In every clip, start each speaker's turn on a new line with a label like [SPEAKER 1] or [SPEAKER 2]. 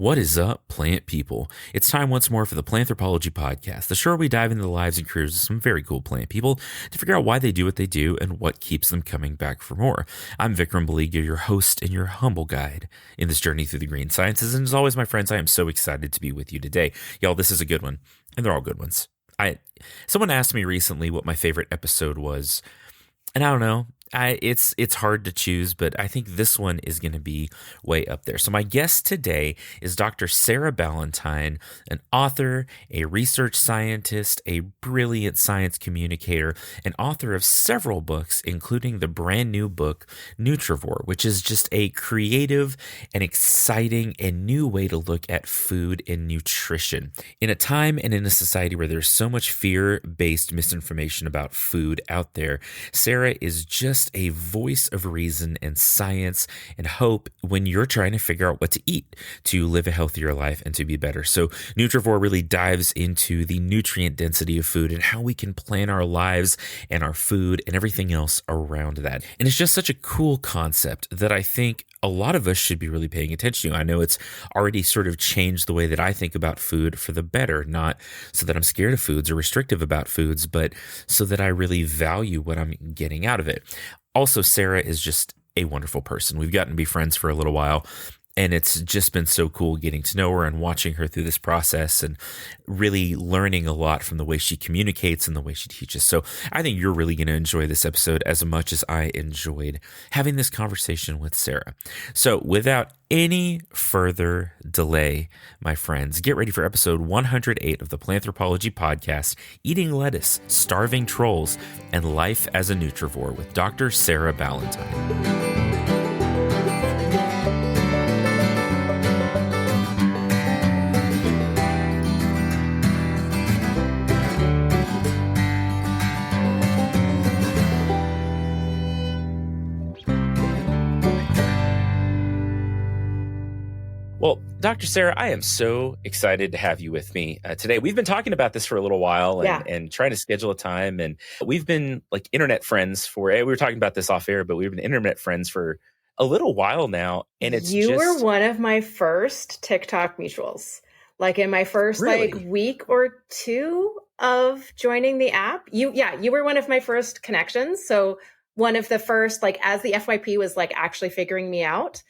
[SPEAKER 1] What is up, plant people? It's time once more for the Planthropology Podcast, the show where we dive into the lives and careers of some very cool plant people to figure out why they do what they do and what keeps them coming back for more. I'm Vikram Baliga, your host and your humble guide in this journey through the green sciences. And as always, my friends, I am so excited to be with you today. Y'all, this is a good one, and they're all good ones. Someone asked me recently what my favorite episode was, and I don't know. It's hard to choose, but I think this one is going to be way up there. So my guest today is Dr. Sarah Ballantyne, an author, a research scientist, a brilliant science communicator, and author of several books, including the brand new book, Nutrivore, which is just a creative and exciting and new way to look at food and nutrition. In a time and in a society where there's so much fear-based misinformation about food out there, Sarah is just a voice of reason and science and hope when you're trying to figure out what to eat to live a healthier life and to be better. So Nutrivore really dives into the nutrient density of food and how we can plan our lives and our food and everything else around that. And it's just such a cool concept that I think a lot of us should be really paying attention to. I know it's already sort of changed the way that I think about food for the better, not so that I'm scared of foods or restrictive about foods, but so that I really value what I'm getting out of it. Also, Sarah is just a wonderful person. We've gotten to be friends for a little while, and it's just been so cool getting to know her and watching her through this process and really learning a lot from the way she communicates and the way she teaches. So I think you're really going to enjoy this episode as much as I enjoyed having this conversation with Sarah. So without any further delay, my friends, get ready for episode 108 of the Planthropology Podcast, Eating Lettuce, Starving Trolls, and Life as a Nutrivore with Dr. Sarah Ballantyne. Well, Dr. Sarah, I am so excited to have you with me today. We've been talking about this for a little while and trying to schedule a time. And we've been like internet friends we were talking about this off air, but we've been internet friends for a little while now. And
[SPEAKER 2] You were one of my first TikTok mutuals. Like in my first week or two of joining the app. You were one of my first connections. So one of the first, like as the FYP was like actually figuring me out.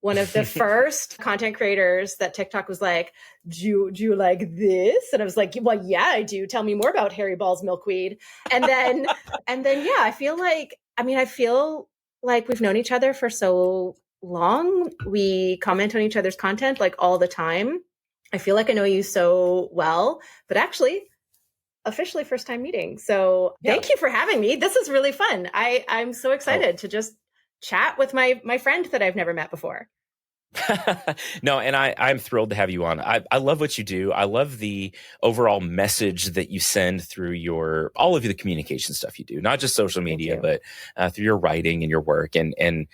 [SPEAKER 2] One of the first content creators that TikTok was like, do you like this? And I was like, well, yeah, I do. Tell me more about Harry Ball's milkweed. And then, yeah, I feel like we've known each other for so long. We comment on each other's content like all the time. I feel like I know you so well, but actually officially first time meeting. So Thank you for having me. This is really fun. I'm so excited to just chat with my friend that I've never met before.
[SPEAKER 1] No, and I'm thrilled to have you on. I love what you do. I love the overall message that you send through all of the communication stuff you do, not just social media, but through your writing and your work. And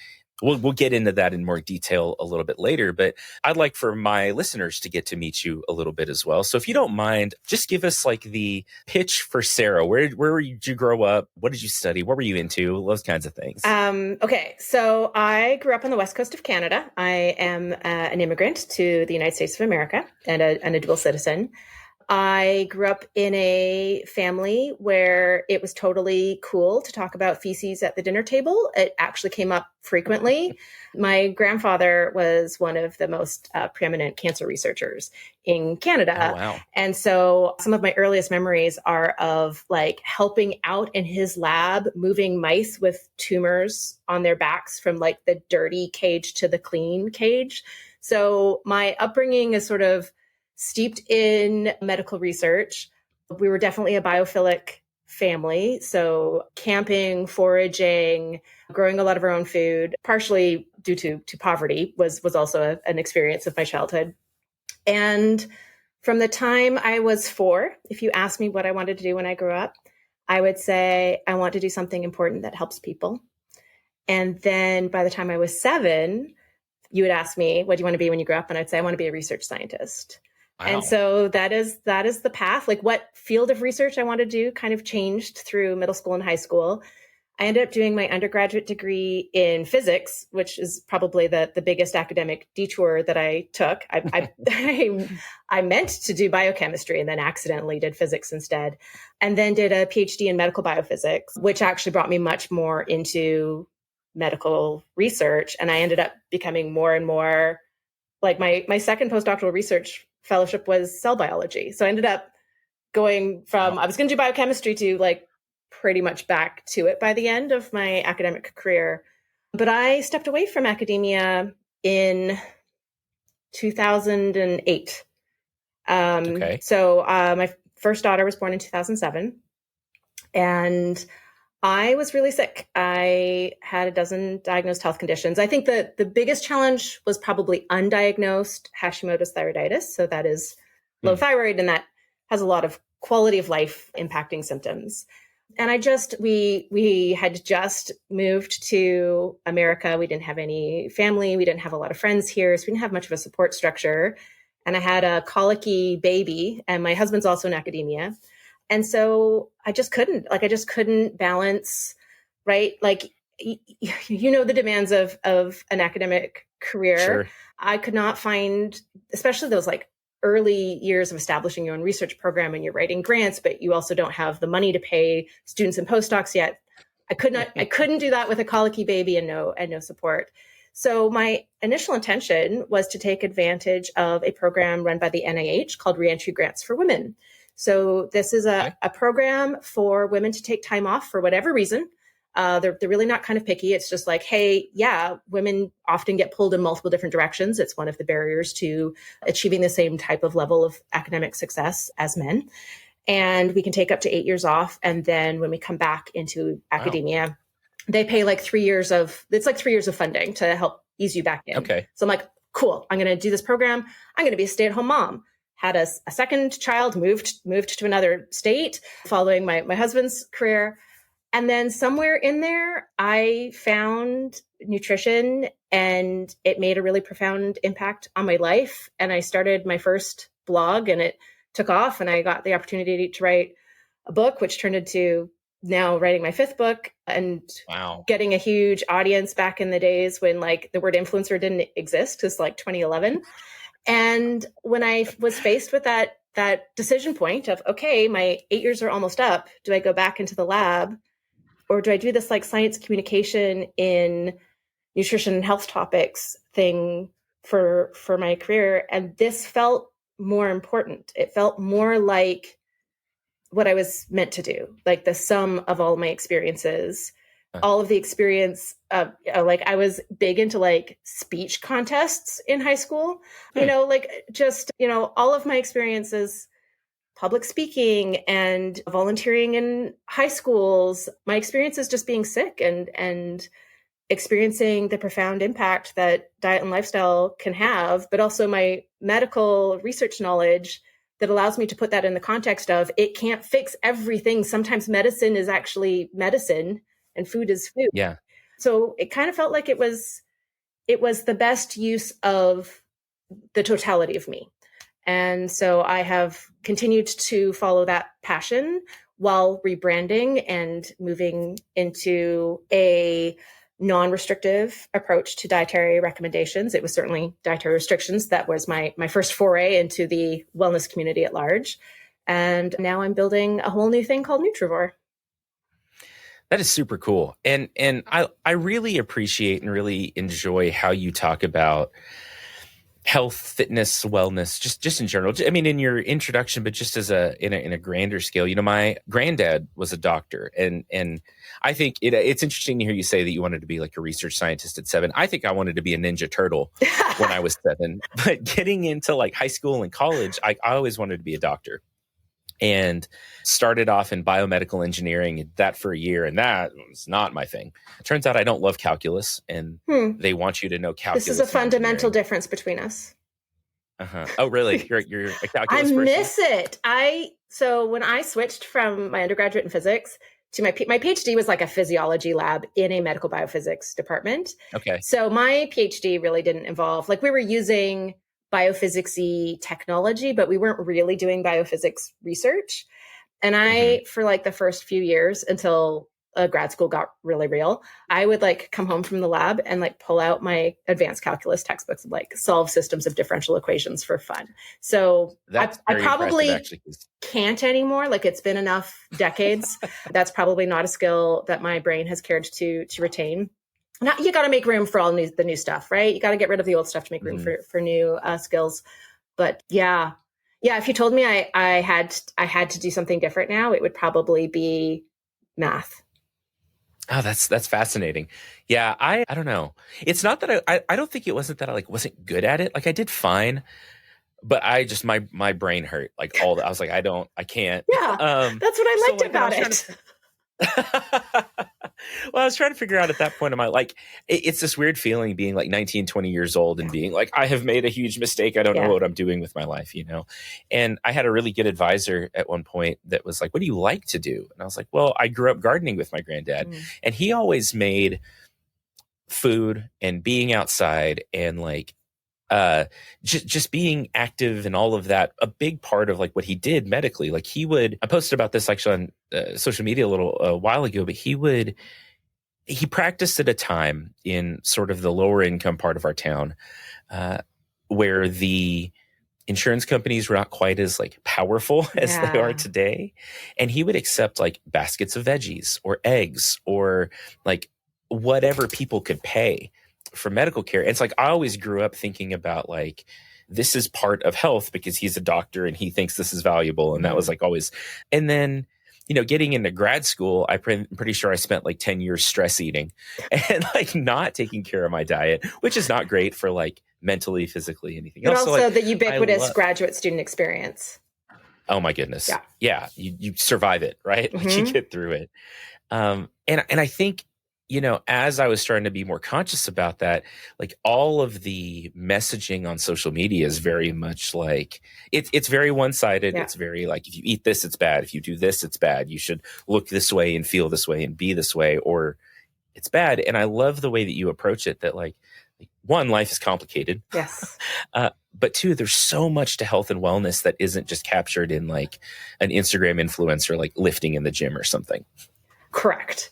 [SPEAKER 1] we'll get into that in more detail a little bit later, but I'd like for my listeners to get to meet you a little bit as well. So if you don't mind, just give us like the pitch for Sarah. Where did you grow up? What did you study? What were you into? Those kinds of things.
[SPEAKER 2] Okay. So I grew up on the west coast of Canada. I am an immigrant to the United States of America and a dual citizen. I grew up in a family where it was totally cool to talk about feces at the dinner table. It actually came up frequently. My grandfather was one of the most preeminent cancer researchers in Canada.
[SPEAKER 1] Oh, wow.
[SPEAKER 2] And so some of my earliest memories are of like helping out in his lab, moving mice with tumors on their backs from like the dirty cage to the clean cage. So my upbringing is sort of steeped in medical research. We were definitely a biophilic family. So camping, foraging, growing a lot of our own food, partially due to poverty, was also an experience of my childhood. And from the time I was 4, if you asked me what I wanted to do when I grew up, I would say I want to do something important that helps people. And then by the time I was 7, you would ask me, what do you want to be when you grow up? And I'd say, I want to be a research scientist. Wow. And so that is the path. Like what field of research I want to do kind of changed through middle school and high school. I ended up doing my undergraduate degree in physics, which is probably the biggest academic detour that I took. I meant to do biochemistry and then accidentally did physics instead, and then did a PhD in medical biophysics, which actually brought me much more into medical research. And I ended up becoming more and more like my second postdoctoral research fellowship was cell biology. So I ended up going from, I was going to do biochemistry to like pretty much back to it by the end of my academic career. But I stepped away from academia in 2008. So my first daughter was born in 2007. And I was really sick. I had a dozen diagnosed health conditions. I think the biggest challenge was probably undiagnosed Hashimoto's thyroiditis. So that is low thyroid, and that has a lot of quality of life impacting symptoms. And we had just moved to America. We didn't have any family. We didn't have a lot of friends here. So we didn't have much of a support structure. And I had a colicky baby, and my husband's also in academia. And so I just couldn't balance, right? Like, the demands of an academic career.
[SPEAKER 1] Sure.
[SPEAKER 2] I could not find, especially those like early years of establishing your own research program and you're writing grants, but you also don't have the money to pay students and postdocs yet. I couldn't do that with a colicky baby and no support. So my initial intention was to take advantage of a program run by the NIH called Reentry Grants for Women. So this is a program for women to take time off for whatever reason. They're really not kind of picky. It's just like, hey, yeah, women often get pulled in multiple different directions. It's one of the barriers to achieving the same type of level of academic success as men. And we can take up to 8 years off. And then when we come back into academia, they pay like 3 years of funding to help ease you back in.
[SPEAKER 1] Okay.
[SPEAKER 2] So I'm like, cool, I'm going to do this program. I'm going to be a stay-at-home mom. Had a second child, moved to another state following my husband's career. And then somewhere in there, I found nutrition and it made a really profound impact on my life. And I started my first blog and it took off and I got the opportunity to write a book, which turned into now writing my fifth book and getting a huge audience back in the days when like the word influencer didn't exist. It's like 2011. And when I was faced with that decision point of, okay, my 8 years are almost up. Do I go back into the lab or do I do this like science communication in nutrition and health topics thing for my career? And this felt more important. It felt more like what I was meant to do, like the sum of all my experiences. All of the experience, like I was big into like speech contests in high school, all of my experiences, public speaking and volunteering in high schools, my experiences just being sick and experiencing the profound impact that diet and lifestyle can have, but also my medical research knowledge that allows me to put that in the context of it can't fix everything. Sometimes medicine is actually medicine. And food is food.
[SPEAKER 1] Yeah.
[SPEAKER 2] So it kind of felt like it was the best use of the totality of me. And so I have continued to follow that passion while rebranding and moving into a non-restrictive approach to dietary recommendations. It was certainly dietary restrictions. That was my first foray into the wellness community at large. And now I'm building a whole new thing called Nutrivore.
[SPEAKER 1] That is super cool. And I really appreciate and really enjoy how you talk about health, fitness, wellness, just in general. I mean, in your introduction, but just as in a grander scale, my granddad was a doctor and I think it's interesting to hear you say that you wanted to be like a research scientist at 7. I think I wanted to be a Ninja Turtle when I was 7, but getting into like high school and college, I always wanted to be a doctor. And started off in biomedical engineering, that for a year, and that was not my thing. It turns out I don't love calculus, and they want you to know calculus.
[SPEAKER 2] This is a fundamental difference between us.
[SPEAKER 1] Oh, really? You're a calculus person?
[SPEAKER 2] I miss it. So when I switched from my undergraduate in physics to my PhD was like a physiology lab in a medical biophysics department.
[SPEAKER 1] Okay.
[SPEAKER 2] So my PhD really didn't involve, like we were using biophysics-y technology, but we weren't really doing biophysics research. And I, for like the first few years until grad school got really real, I would like come home from the lab and like pull out my advanced calculus textbooks and like solve systems of differential equations for fun. So I probably actually can't anymore. Like it's been enough decades. That's probably not a skill that my brain has cared to retain. Now, you got to make room for all the new stuff, right? You got to get rid of the old stuff to make room for new skills. But yeah, if you told me I had to do something different now, it would probably be math.
[SPEAKER 1] Oh, that's fascinating. Yeah, I don't know. It's not that I don't think it wasn't that I like wasn't good at it. Like I did fine, but I just my brain hurt like all the, I was like I can't.
[SPEAKER 2] Yeah, that's what I liked about it.
[SPEAKER 1] Well, I was trying to figure out at that point in my like it's this weird feeling being like 19, 20 years old and being like, I have made a huge mistake. I don't know what I'm doing with my life, you know? And I had a really good advisor at one point that was like, what do you like to do? And I was like, well, I grew up gardening with my granddad and he always made food and being outside and like just being active and all of that, a big part of like what he did medically. Like I posted about this actually on social media a while ago, but he practiced at a time in sort of the lower income part of our town where the insurance companies were not quite as like powerful as they are today. And he would accept like baskets of veggies or eggs or like whatever people could pay for medical care. And it's like, I always grew up thinking about like, this is part of health because he's a doctor and he thinks this is valuable. And that was like always, and then, you know, getting into grad school, I'm pretty sure I spent like 10 years stress eating and like not taking care of my diet, which is not great for like mentally, physically, anything else.
[SPEAKER 2] But also
[SPEAKER 1] like,
[SPEAKER 2] the ubiquitous graduate student experience.
[SPEAKER 1] Oh my goodness. Yeah. You survive it, right? Like you get through it. And I think, you know, as I was starting to be more conscious about that, like all of the messaging on social media is very much like it's very one-sided. It's very like, if you eat this, it's bad. If you do this, it's bad. You should look this way and feel this way and be this way, or it's bad. And I love the way that you approach it, that like one, life is complicated.
[SPEAKER 2] Yes.
[SPEAKER 1] But two, there's so much to health and wellness that isn't just captured in like an Instagram influencer, like lifting in the gym or something.
[SPEAKER 2] Correct.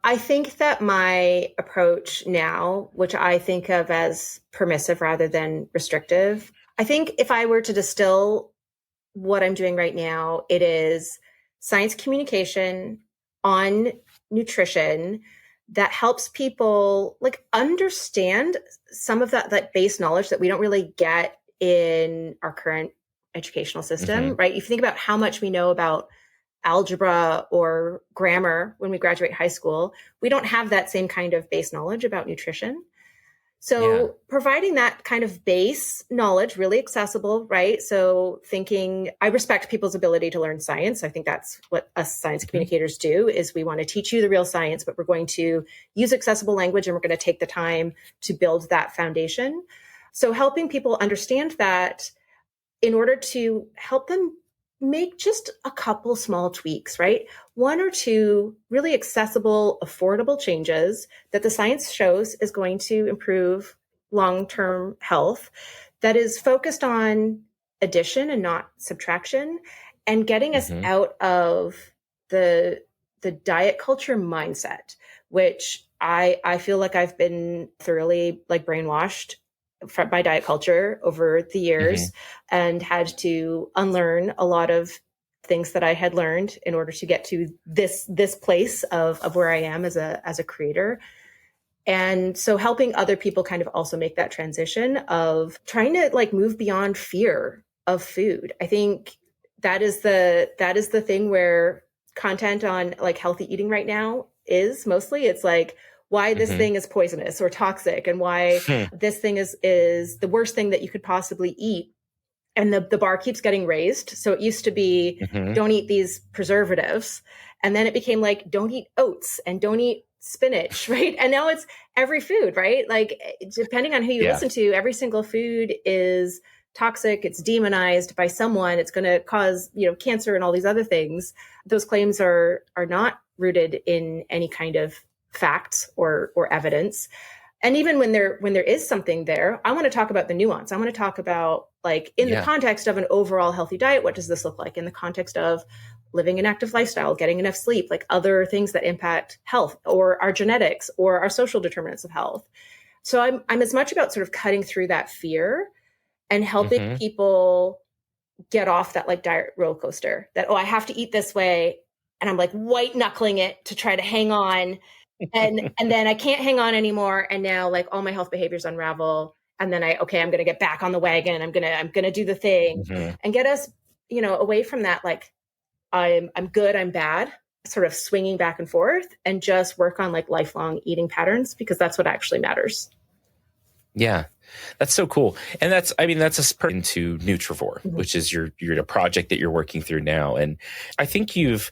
[SPEAKER 2] I think that my approach now, which I think of as permissive rather than restrictive, I think if I were to distill what I'm doing right now, it is science communication on nutrition that helps people like understand some of that base knowledge that we don't really get in our current educational system, right? If you think about how much we know about algebra or grammar when we graduate high school, we don't have that same kind of base knowledge about nutrition. So providing that kind of base knowledge, really accessible, right? So I respect people's ability to learn science. I think that's what us science communicators do, is we want to teach you the real science, but we're going to use accessible language and we're going to take the time to build that foundation. So helping people understand that in order to help them make just a couple small tweaks, right? One or two really accessible, affordable changes that the science shows is going to improve long-term health, that is focused on addition and not subtraction, and getting us out of the diet culture mindset, which I feel like I've been thoroughly like brainwashed by diet culture over the years and had to unlearn a lot of things that I had learned in order to get to this place of where I am as a creator. And so helping other people kind of also make that transition of trying to like move beyond fear of food. I think that is the thing where content on like healthy eating right now is mostly, it's like, why this thing is poisonous or toxic, and why this thing is the worst thing that you could possibly eat. And the bar keeps getting raised. So it used to be, don't eat these preservatives. And then it became like, don't eat oats and don't eat spinach, right? And now it's every food, right? Like depending on who you listen to, every single food is toxic. It's demonized by someone. It's going to cause, cancer and all these other things. Those claims are not rooted in any kind of facts or evidence. And even when there is something there, I want to talk about the nuance. I want to talk about like in the context of an overall healthy diet, what does this look like? In the context of living an active lifestyle, getting enough sleep, like other things that impact health or our genetics or our social determinants of health. So I'm as much about sort of cutting through that fear and helping people get off that like diet roller coaster that, oh, I have to eat this way. And I'm like white knuckling it to try to hang on. And then I can't hang on anymore. And now like all my health behaviors unravel. And then I'm going to get back on the wagon. I'm going to do the thing and get us, away from that. Like I'm good, I'm bad, sort of swinging back and forth, and just work on like lifelong eating patterns, because that's what actually matters.
[SPEAKER 1] Yeah, that's so cool. And that's a spurt into Nutrivore, which is your project that you're working through now. And I think you've,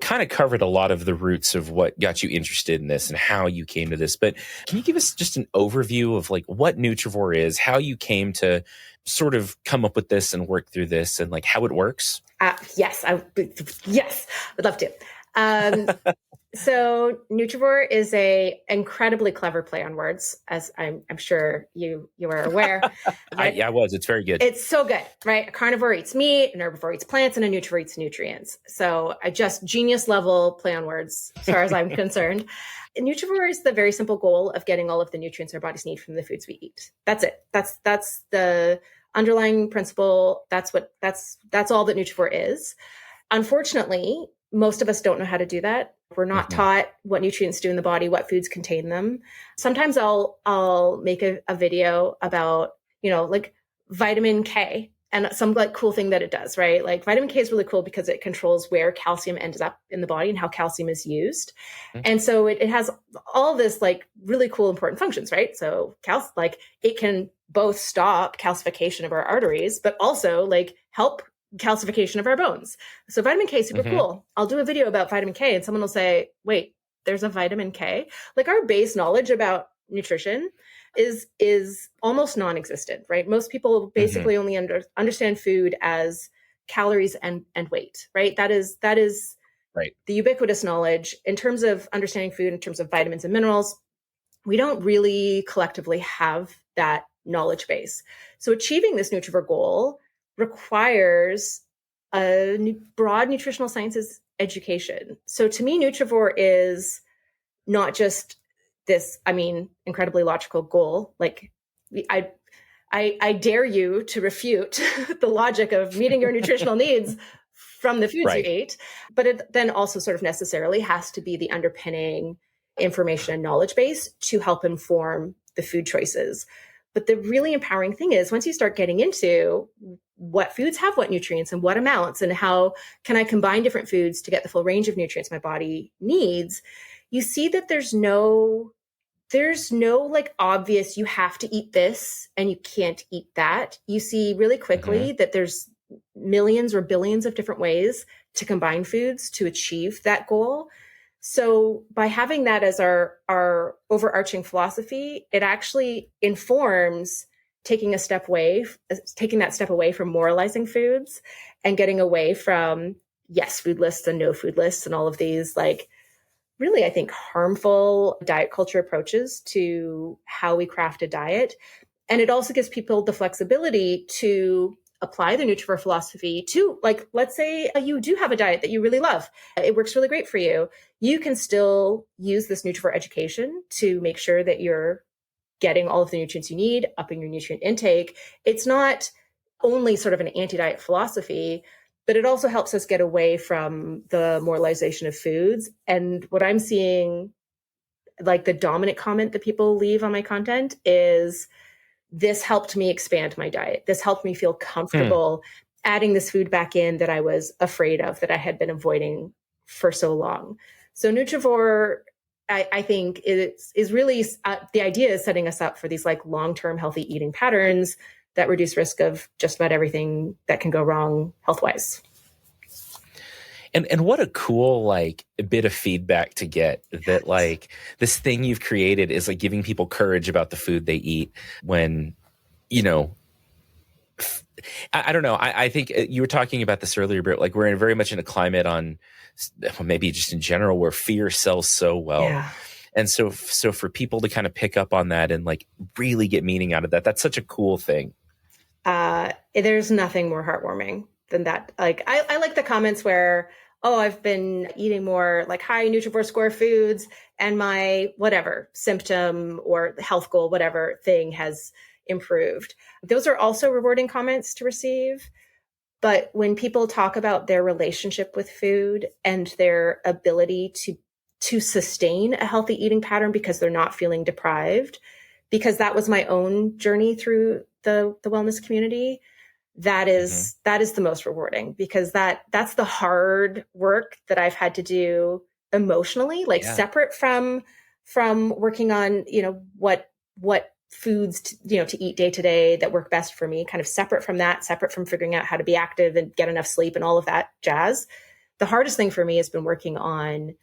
[SPEAKER 1] kind of covered a lot of the roots of what got you interested in this and how you came to this. But can you give us just an overview of like what Nutrivore is, how you came to sort of come up with this and work through this, and like how it works?
[SPEAKER 2] Yes, I'd love to. So Nutrivore is a incredibly clever play on words, as I'm sure you are aware. Right?
[SPEAKER 1] I was. It's very good.
[SPEAKER 2] It's so good, right? A carnivore eats meat, an herbivore eats plants, and a nutrivore eats nutrients. So I just genius level play on words, as far as I'm concerned. Nutrivore is the very simple goal of getting all of the nutrients our bodies need from the foods we eat. That's it. That's the underlying principle. That's all that Nutrivore is. Unfortunately, most of us don't know how to do that. We're not taught what nutrients do in the body, what foods contain them. Sometimes I'll make a video about, like vitamin K and some like cool thing that it does, right? Like vitamin K is really cool because it controls where calcium ends up in the body and how calcium is used. And so it has all this like really cool, important functions, right? So like it can both stop calcification of our arteries, but also like help calcification of our bones. So vitamin K is super cool. I'll do a video about vitamin K and someone will say, wait, there's a vitamin K? Like our base knowledge about nutrition is almost non-existent, right? Most people basically only understand food as calories and weight, right? That is
[SPEAKER 1] right.
[SPEAKER 2] The ubiquitous knowledge. In terms of understanding food, in terms of vitamins and minerals, we don't really collectively have that knowledge base. So achieving this Nutrivore goal requires a broad nutritional sciences education. So to me, Nutrivore is not just this, incredibly logical goal. Like I dare you to refute the logic of meeting your nutritional needs from the foods you eat, but it then also sort of necessarily has to be the underpinning information and knowledge base to help inform the food choices. But the really empowering thing is once you start getting into what foods have what nutrients and what amounts and how can I combine different foods to get the full range of nutrients my body needs, you see that there's no like obvious, you have to eat this and you can't eat that. You see really quickly that there's millions or billions of different ways to combine foods to achieve that goal. So by having that as our overarching philosophy, it actually informs taking that step away from moralizing foods and getting away from yes food lists and no food lists and all of these like really, I think, harmful diet culture approaches to how we craft a diet. And it also gives people the flexibility to apply the Nutrivore philosophy to, like, let's say you do have a diet that you really love. It works really great for you. You can still use this Nutrivore education to make sure that you're getting all of the nutrients you need, upping your nutrient intake. It's not only sort of an anti-diet philosophy, but it also helps us get away from the moralization of foods. And what I'm seeing, like the dominant comment that people leave on my content is, this helped me expand my diet. This helped me feel comfortable adding this food back in that I was afraid of, that I had been avoiding for so long. So Nutrivore, I think is really, the idea is setting us up for these like long-term healthy eating patterns that reduce risk of just about everything that can go wrong health-wise.
[SPEAKER 1] And what a cool like bit of feedback to get that like this thing you've created is like giving people courage about the food they eat when, I don't know. I think you were talking about this earlier, but like we're very much in a climate on maybe just in general where fear sells so well. Yeah. And so for people to kind of pick up on that and like really get meaning out of that, that's such a cool thing.
[SPEAKER 2] There's nothing more heartwarming than that. Like I like the comments where oh, I've been eating more like high Nutrivore score foods and my whatever symptom or health goal, whatever thing has improved. Those are also rewarding comments to receive. But when people talk about their relationship with food and their ability to sustain a healthy eating pattern because they're not feeling deprived, because that was my own journey through the wellness community, that is the most rewarding, because that's the hard work that I've had to do emotionally, like separate from working on, what foods to eat day to day that work best for me, kind of separate from that, separate from figuring out how to be active and get enough sleep and all of that jazz. The hardest thing for me has been working on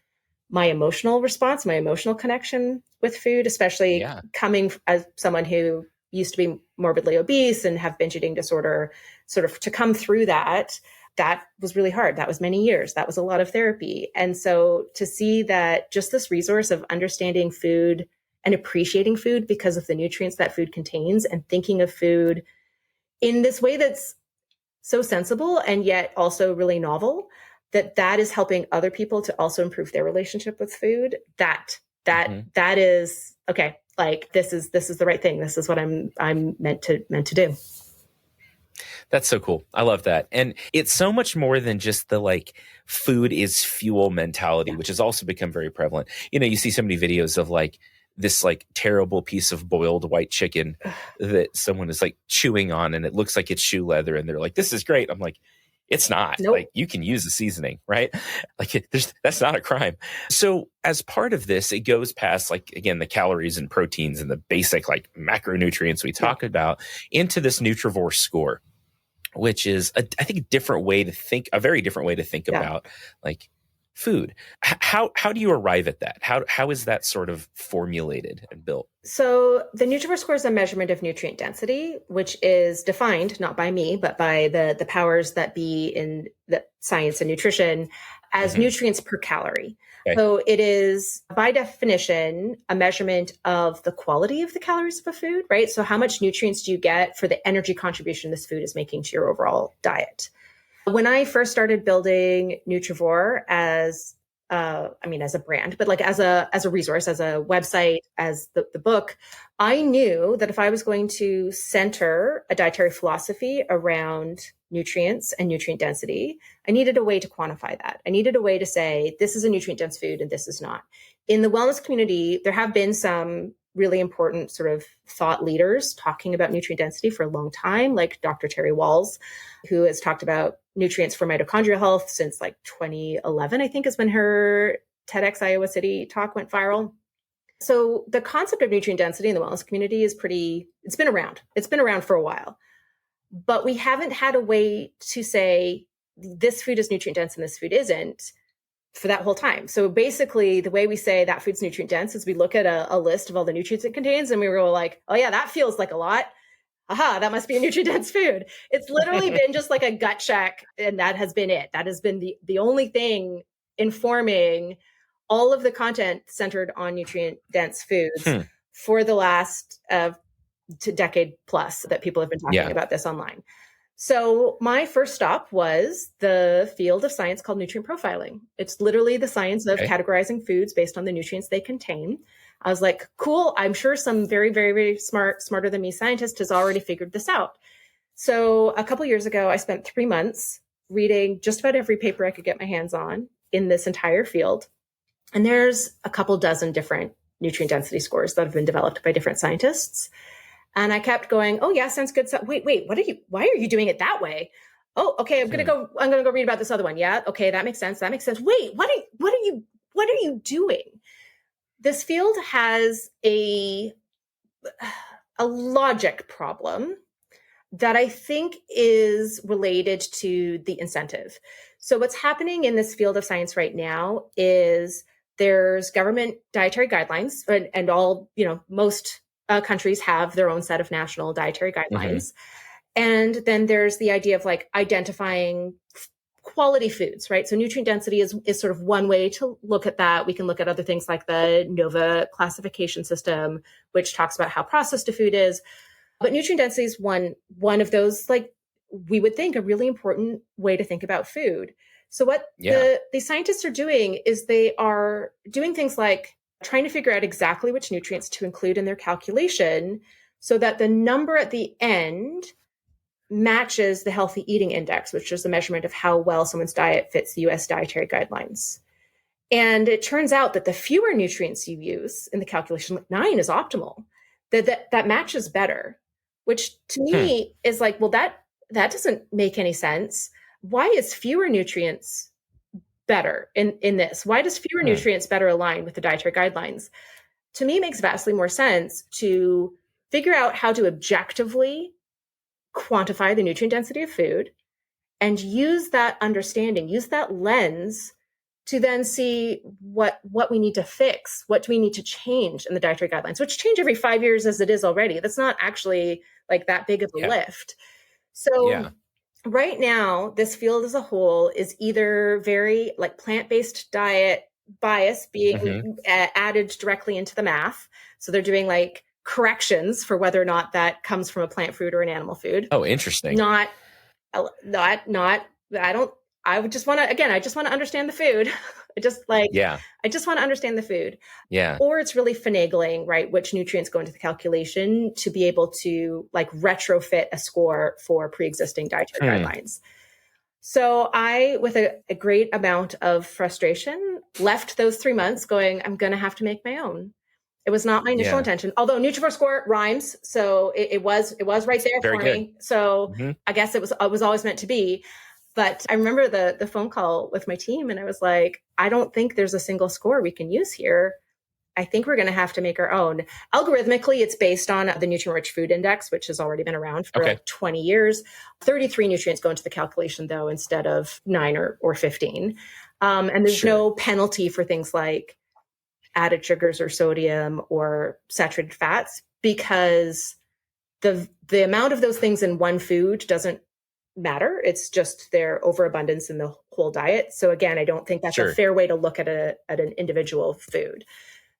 [SPEAKER 2] my emotional response, my emotional connection with food, especially coming as someone who used to be morbidly obese and have binge eating disorder, sort of to come through that was really hard. That was many years. That was a lot of therapy. And so to see that just this resource of understanding food and appreciating food because of the nutrients that food contains, and thinking of food in this way that's so sensible and yet also really novel, that is helping other people to also improve their relationship with food. That is okay. Like this is the right thing. This is what I'm meant to do.
[SPEAKER 1] That's so cool. I love that. And it's so much more than just the like food is fuel mentality, which has also become very prevalent. You see so many videos of like this like terrible piece of boiled white chicken that someone is like chewing on and it looks like it's shoe leather and they're like, this is great. I'm like, it's not.
[SPEAKER 2] Nope.
[SPEAKER 1] Like you can use the seasoning, right? Like that's not a crime. So as part of this, it goes past like, again, the calories and proteins and the basic like macronutrients we talked about into this Nutrivore score, which is I think a very different way to think about like food. How do you arrive at that? How is that sort of formulated and built?
[SPEAKER 2] So the Nutrivore score is a measurement of nutrient density, which is defined not by me, but by the powers that be in the science and nutrition as nutrients per calorie. Okay. So it is, by definition, a measurement of the quality of the calories of a food, right? So how much nutrients do you get for the energy contribution this food is making to your overall diet? When I first started building Nutrivore as a brand, but like as a resource, as a website, as the book, I knew that if I was going to center a dietary philosophy around nutrients and nutrient density, I needed a way to quantify that. I needed a way to say, this is a nutrient dense food and this is not. In the wellness community, there have been some really important sort of thought leaders talking about nutrient density for a long time, like Dr. Terry Walls, who has talked about nutrients for mitochondrial health since like 2011, I think is when her TEDx Iowa City talk went viral. So the concept of nutrient density in the wellness community it's been around. It's been around for a while, but we haven't had a way to say this food is nutrient dense and this food isn't for that whole time. So basically the way we say that food's nutrient dense is we look at a list of all the nutrients it contains and we go like, oh yeah, that feels like a lot. Aha, that must be a nutrient-dense food. It's literally been just like a gut check, and that has been it. That has been the only thing informing all of the content centered on nutrient-dense foods for the last decade plus that people have been talking about this online. So my first stop was the field of science called nutrient profiling. It's literally the science of categorizing foods based on the nutrients they contain. I was like, cool. I'm sure some very, very, very smarter than me scientist has already figured this out. So a couple years ago, I spent 3 months reading just about every paper I could get my hands on in this entire field. And there's a couple dozen different nutrient density scores that have been developed by different scientists. And I kept going, oh yeah, sounds good. So wait, why are you doing it that way? Oh, okay. I'm going to go read about this other one. Yeah. Okay. That makes sense. Wait, what are you doing? This field has a logic problem that I think is related to the incentive. So what's happening in this field of science right now is there's government dietary guidelines and all, most countries have their own set of national dietary guidelines. And then there's the idea of like identifying quality foods, right? So nutrient density is sort of one way to look at that. We can look at other things like the NOVA classification system, which talks about how processed a food is. But nutrient density is one of those, like we would think, a really important way to think about food. So what the scientists are doing is they are doing things like trying to figure out exactly which nutrients to include in their calculation so that the number at the end matches the healthy eating index, which is the measurement of how well someone's diet fits the US dietary guidelines. And it turns out that the fewer nutrients you use in the calculation, like 9 is optimal, that matches better, which to me is like, well, that doesn't make any sense. Why is fewer nutrients better in this? Why does fewer nutrients better align with the dietary guidelines? To me, it makes vastly more sense to figure out how to objectively quantify the nutrient density of food and use that understanding, use that lens to then see what we need to fix, what do we need to change in the dietary guidelines, which change every 5 years as it is already. That's not actually like that big of a lift. So right now, this field as a whole is either very like plant-based diet bias being added directly into the math. So they're doing like corrections for whether or not that comes from a plant food or an animal food.
[SPEAKER 1] Oh, interesting.
[SPEAKER 2] I would just want to, again, I just want to understand the food. I just want to understand the food.
[SPEAKER 1] Yeah.
[SPEAKER 2] Or it's really finagling, right? Which nutrients go into the calculation to be able to like retrofit a score for pre-existing dietary guidelines. So I, with a great amount of frustration, left those 3 months going, I'm going to have to make my own. It was not my initial intention, although Nutrivore score rhymes. So it was right there for me. So I guess it was always meant to be. But I remember the phone call with my team and I was like, I don't think there's a single score we can use here. I think we're going to have to make our own. Algorithmically, it's based on the nutrient-rich food index, which has already been around for like 20 years. 33 nutrients go into the calculation, though, instead of 9 or 15. And there's no penalty for things like added sugars or sodium or saturated fats because the amount of those things in one food doesn't matter. It's just their overabundance in the whole diet. So again, I don't think that's a fair way to look at an individual food.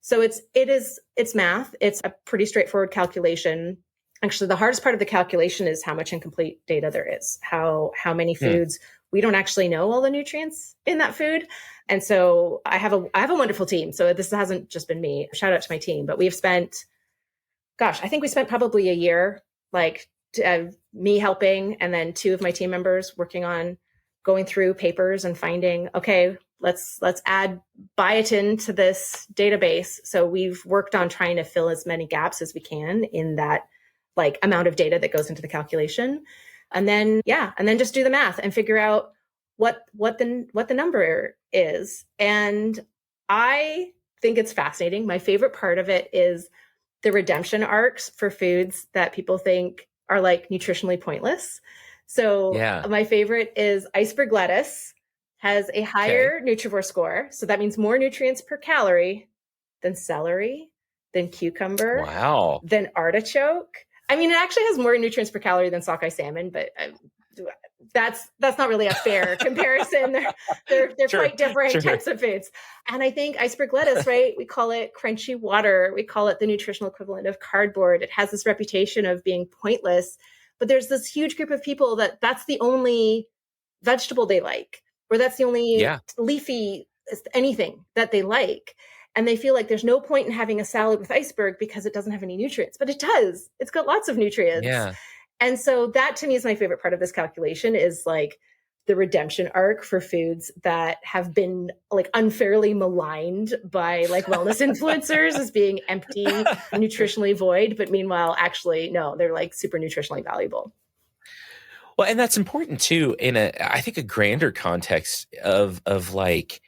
[SPEAKER 2] So it's math. It's a pretty straightforward calculation. Actually, the hardest part of the calculation is how much incomplete data there is, how many foods we don't actually know all the nutrients in that food. And so I have a wonderful team. So this hasn't just been me. Shout out to my team, but we've spent, I think we spent probably a year, like me helping, and then 2 of my team members working on going through papers and finding, okay, let's add biotin to this database. So we've worked on trying to fill as many gaps as we can in that like amount of data that goes into the calculation. And then just do the math and figure out what the number is. And I think it's fascinating. My favorite part of it is the redemption arcs for foods that people think are like nutritionally pointless. So my favorite is iceberg lettuce has a higher Nutrivore score. So that means more nutrients per calorie than celery, than cucumber, than artichoke. I mean, it actually has more nutrients per calorie than sockeye salmon, but that's not really a fair comparison. They're quite different types of foods. And I think iceberg lettuce, right? We call it crunchy water. We call it the nutritional equivalent of cardboard. It has this reputation of being pointless, but there's this huge group of people that's the only vegetable they like, or that's the only leafy anything that they like. And they feel like there's no point in having a salad with iceberg because it doesn't have any nutrients, but it does. It's got lots of nutrients. Yeah. And so that to me is my favorite part of this calculation is like the redemption arc for foods that have been like unfairly maligned by like wellness influencers as being empty, nutritionally void. But meanwhile, actually, no, they're like super nutritionally valuable.
[SPEAKER 1] Well, and that's important too in I think a grander context of like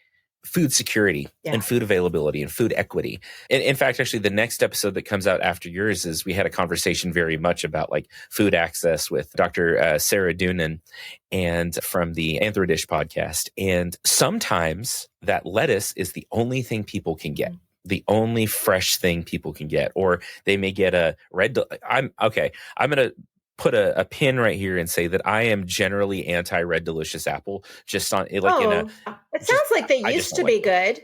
[SPEAKER 1] food security and food availability and food equity. In fact, actually, the next episode that comes out after yours is we had a conversation very much about like food access with Dr. Sarah Doonan and from the Anthro-Dish podcast. And sometimes that lettuce is the only thing people can get. The only fresh thing people can get, or they may get a red. I'm going to put a pin right here and say that I am generally anti-Red Delicious apple. Just on it, like
[SPEAKER 2] it sounds like they used to be good,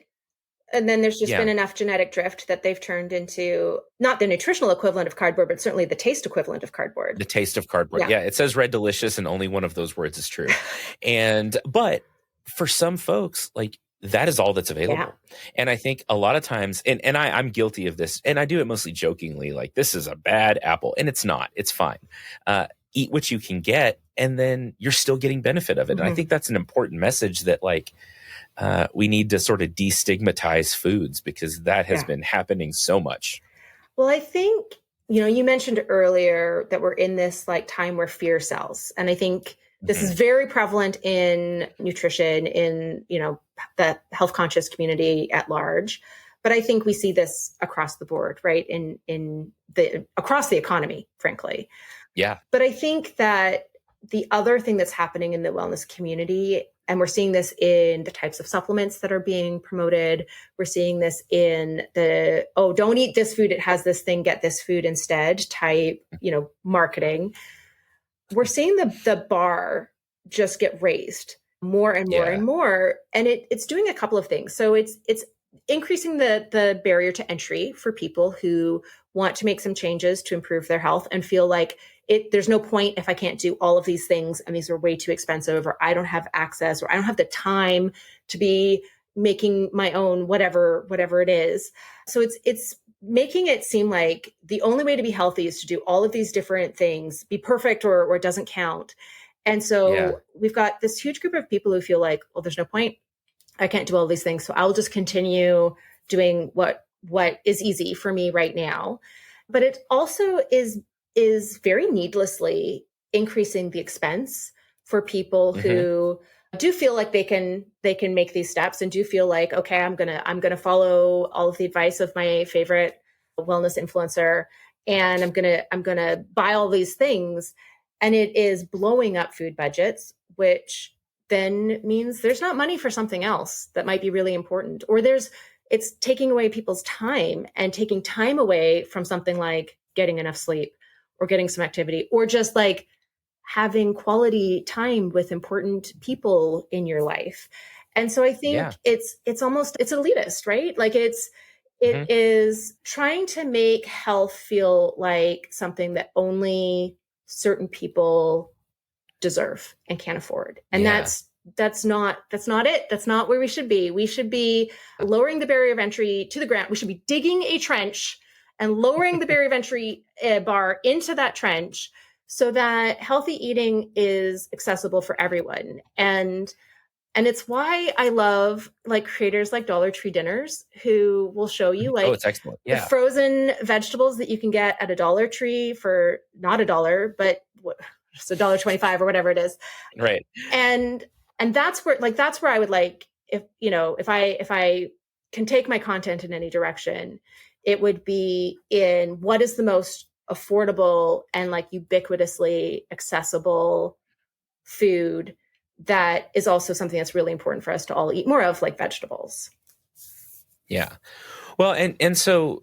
[SPEAKER 2] and then there's just been enough genetic drift that they've turned into not the nutritional equivalent of cardboard, but certainly the taste equivalent of cardboard.
[SPEAKER 1] The taste of cardboard. Yeah, it says Red Delicious, and only one of those words is true. But for some folks, like that is all that's available.
[SPEAKER 2] Yeah.
[SPEAKER 1] And I think a lot of times, and I'm guilty of this, and I do it mostly jokingly, like this is a bad apple, and it's not. It's fine. Eat what you can get, and then you're still getting benefit of it.
[SPEAKER 2] Mm-hmm.
[SPEAKER 1] And I think that's an important message that like we need to sort of destigmatize foods, because that has been happening so much.
[SPEAKER 2] Well, I think, you mentioned earlier that we're in this like time where fear sells. And I think this is very prevalent in nutrition, in, the health conscious community at large. But I think we see this across the board, right? Across the economy, frankly.
[SPEAKER 1] Yeah.
[SPEAKER 2] But I think that the other thing that's happening in the wellness community, and we're seeing this in the types of supplements that are being promoted. We're seeing this in the, don't eat this food, it has this thing, get this food instead type, marketing. We're seeing the bar just get raised more and more and more. And it's doing a couple of things. So it's increasing the barrier to entry for people who want to make some changes to improve their health and feel like there's no point if I can't do all of these things and these are way too expensive, or I don't have access, or I don't have the time to be making my own whatever it is. So it's making it seem like the only way to be healthy is to do all of these different things, be perfect or it doesn't count. And so we've got this huge group of people who feel like, well, there's no point. I can't do all these things. So I'll just continue doing what is easy for me right now. But it also is very needlessly increasing the expense for people who do feel like they can make these steps and do feel like, okay, I'm gonna follow all of the advice of my favorite wellness influencer, and I'm gonna buy all these things, and it is blowing up food budgets, which then means there's not money for something else that might be really important, or it's taking away people's time and taking time away from something like getting enough sleep or getting some activity, or just like having quality time with important people in your life. And so I think it's elitist, right? Like it is trying to make health feel like something that only certain people deserve and can afford. And that's not it. That's not where we should be. We should be lowering the barrier of entry to the ground. We should be digging a trench and lowering the barrier of entry bar into that trench so that healthy eating is accessible for everyone. And it's why I love like creators like Dollar Tree Dinners, who will show you like
[SPEAKER 1] it's excellent.
[SPEAKER 2] the frozen vegetables that you can get at a Dollar Tree for not $1, but just $1.25 or whatever it is.
[SPEAKER 1] Right.
[SPEAKER 2] And that's where I would like, if I can take my content in any direction, it would be in what is the most affordable and like ubiquitously accessible food that is also something that's really important for us to all eat more of, like vegetables.
[SPEAKER 1] Yeah. Well, and so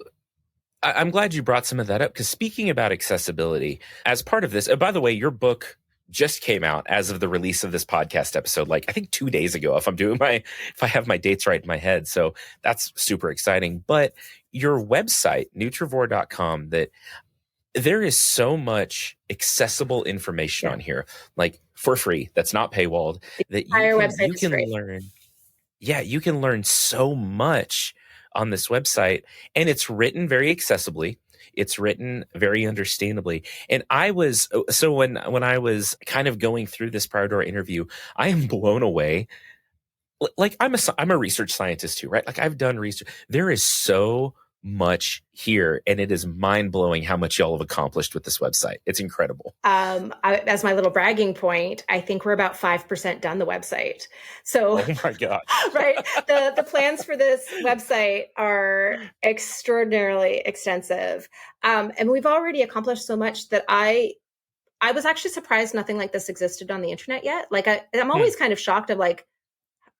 [SPEAKER 1] I'm glad you brought some of that up, because speaking about accessibility as part of this, by the way, your book just came out as of the release of this podcast episode, like I think 2 days ago, if I have my dates right in my head. So that's super exciting. But your website, nutrivore.com, that there is so much accessible information on here, like for free, that's not paywalled, that you can learn. Yeah, you can learn so much on this website, and it's written very accessibly. It's written very understandably. And when I was kind of going through this prior to our interview, I am blown away. Like I'm a research scientist too, right? Like I've done research. There is so much here, and it is mind-blowing how much y'all have accomplished with this website. It's incredible.
[SPEAKER 2] As my little bragging point, I think we're about 5% done the website. So,
[SPEAKER 1] oh my God.
[SPEAKER 2] Right. The plans for this website are extraordinarily extensive. And we've already accomplished so much that I was actually surprised nothing like this existed on the internet yet. Like I'm always kind of shocked of like,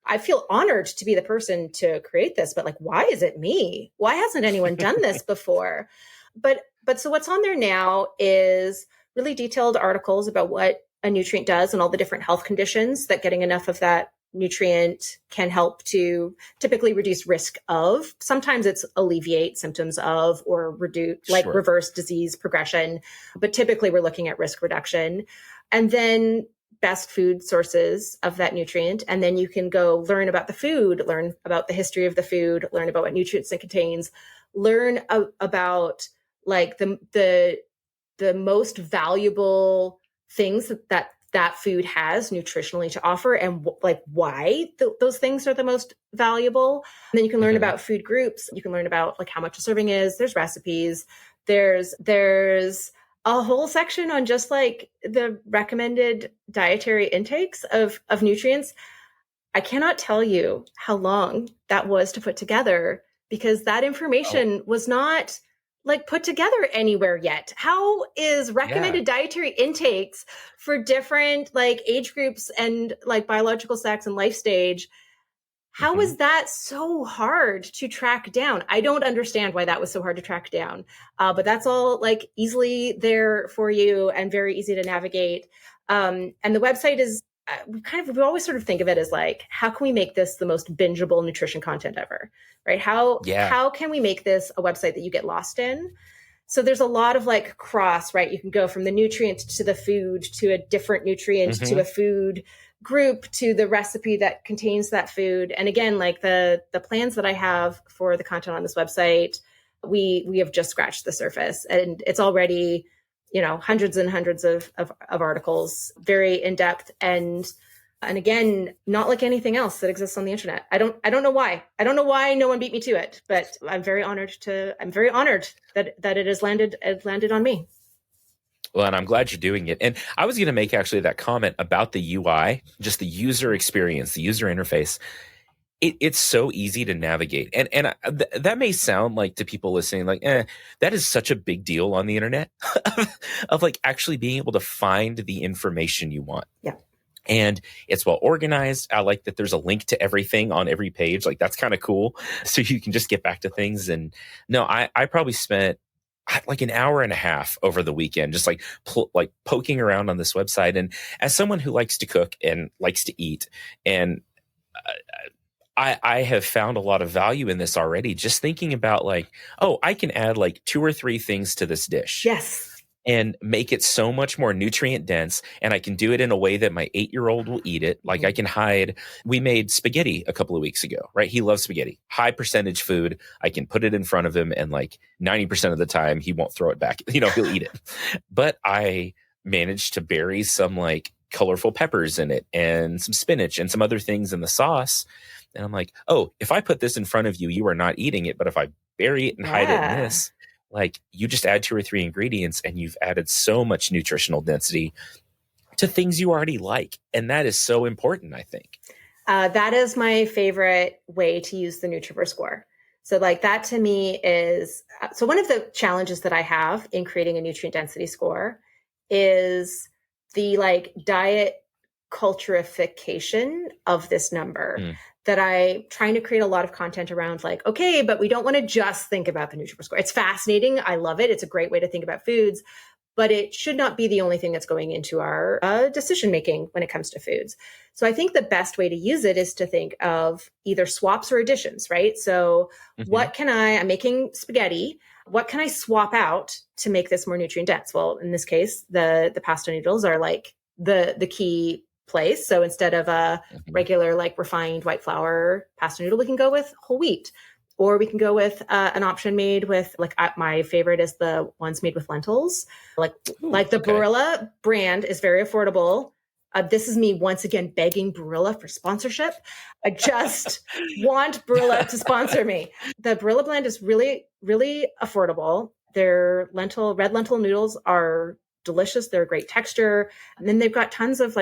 [SPEAKER 2] I feel honored to be the person to create this, but like, why is it me? Why hasn't anyone done this before? But so what's on there now is really detailed articles about what a nutrient does and all the different health conditions that getting enough of that nutrient can help to typically reduce risk of. Sometimes it's alleviate symptoms of or reduce, like reverse disease progression. But typically we're looking at risk reduction. And then best food sources of that nutrient. And then you can go learn about the food, learn about the history of the food, learn about what nutrients it contains, learn about like the most valuable things that food has nutritionally to offer, and like why those things are the most valuable. And then you can learn about food groups. You can learn about like how much a serving is. There's recipes. There's a whole section on just like the recommended dietary intakes of nutrients. I cannot tell you how long that was to put together, because that information was not like put together anywhere yet. How is recommended dietary intakes for different like age groups and like biological sex and life stage? How is that so hard to track down? I don't understand why that was so hard to track down. But that's all like easily there for you and very easy to navigate. And the website is, we always sort of think of it as like, how can we make this the most bingeable nutrition content ever, right? How can we make this a website that you get lost in? So there's a lot of like cross, right? You can go from the nutrient to the food, to a different nutrient, to a food group, to the recipe that contains that food. And again, like the plans that I have for the content on this website, we have just scratched the surface, and it's already, hundreds and hundreds of articles, very in depth, and again, not like anything else that exists on the internet. I don't know why. I don't know why no one beat me to it, but I'm very honored that it has landed on me.
[SPEAKER 1] Well, and I'm glad you're doing it. And I was going to make actually that comment about the UI, just the user experience, the user interface. It's so easy to navigate. And that may sound like to people listening, like, that is such a big deal on the internet of like actually being able to find the information you want.
[SPEAKER 2] Yeah.
[SPEAKER 1] And it's well organized. I like that there's a link to everything on every page. Like that's kind of cool. So you can just get back to things. And no, I probably spent like an hour and a half over the weekend, just like poking around on this website. And as someone who likes to cook and likes to eat, and I have found a lot of value in this already, just thinking about like, oh, I can add like 2 or 3 things to this dish.
[SPEAKER 2] Yes.
[SPEAKER 1] And make it so much more nutrient dense. And I can do it in a way that my 8-year-old will eat it. Like I can we made spaghetti a couple of weeks ago, right? He loves spaghetti, high percentage food. I can put it in front of him and like 90% of the time he won't throw it back. He'll eat it. But I managed to bury some like colorful peppers in it and some spinach and some other things in the sauce. And I'm like, oh, if I put this in front of you, you are not eating it. But if I bury it and hide it in this, like you just add 2 or 3 ingredients and you've added so much nutritional density to things you already like. And that is so important, I think.
[SPEAKER 2] That is my favorite way to use the Nutrivore score. So like that to me is, so one of the challenges that I have in creating a nutrient density score is the like diet culturification of this number. That I'm trying to create a lot of content around like, okay, but we don't want to just think about the Nutrivore score. It's fascinating. I love it. It's a great way to think about foods, but it should not be the only thing that's going into our decision-making when it comes to foods. So I think the best way to use it is to think of either swaps or additions, right? So what can I'm making spaghetti. What can I swap out to make this more nutrient dense? Well, in this case, the pasta noodles are like the key place. So instead of a regular like refined white flour pasta noodle, we can go with whole wheat, or we can go with an option made with like my favorite is the ones made with lentils. Like the Barilla brand is very affordable. This is me once again begging Barilla for sponsorship. I just want Barilla to sponsor me. The Barilla blend is really, really affordable. Their red lentil noodles are delicious. They're a great texture. And then they've got tons of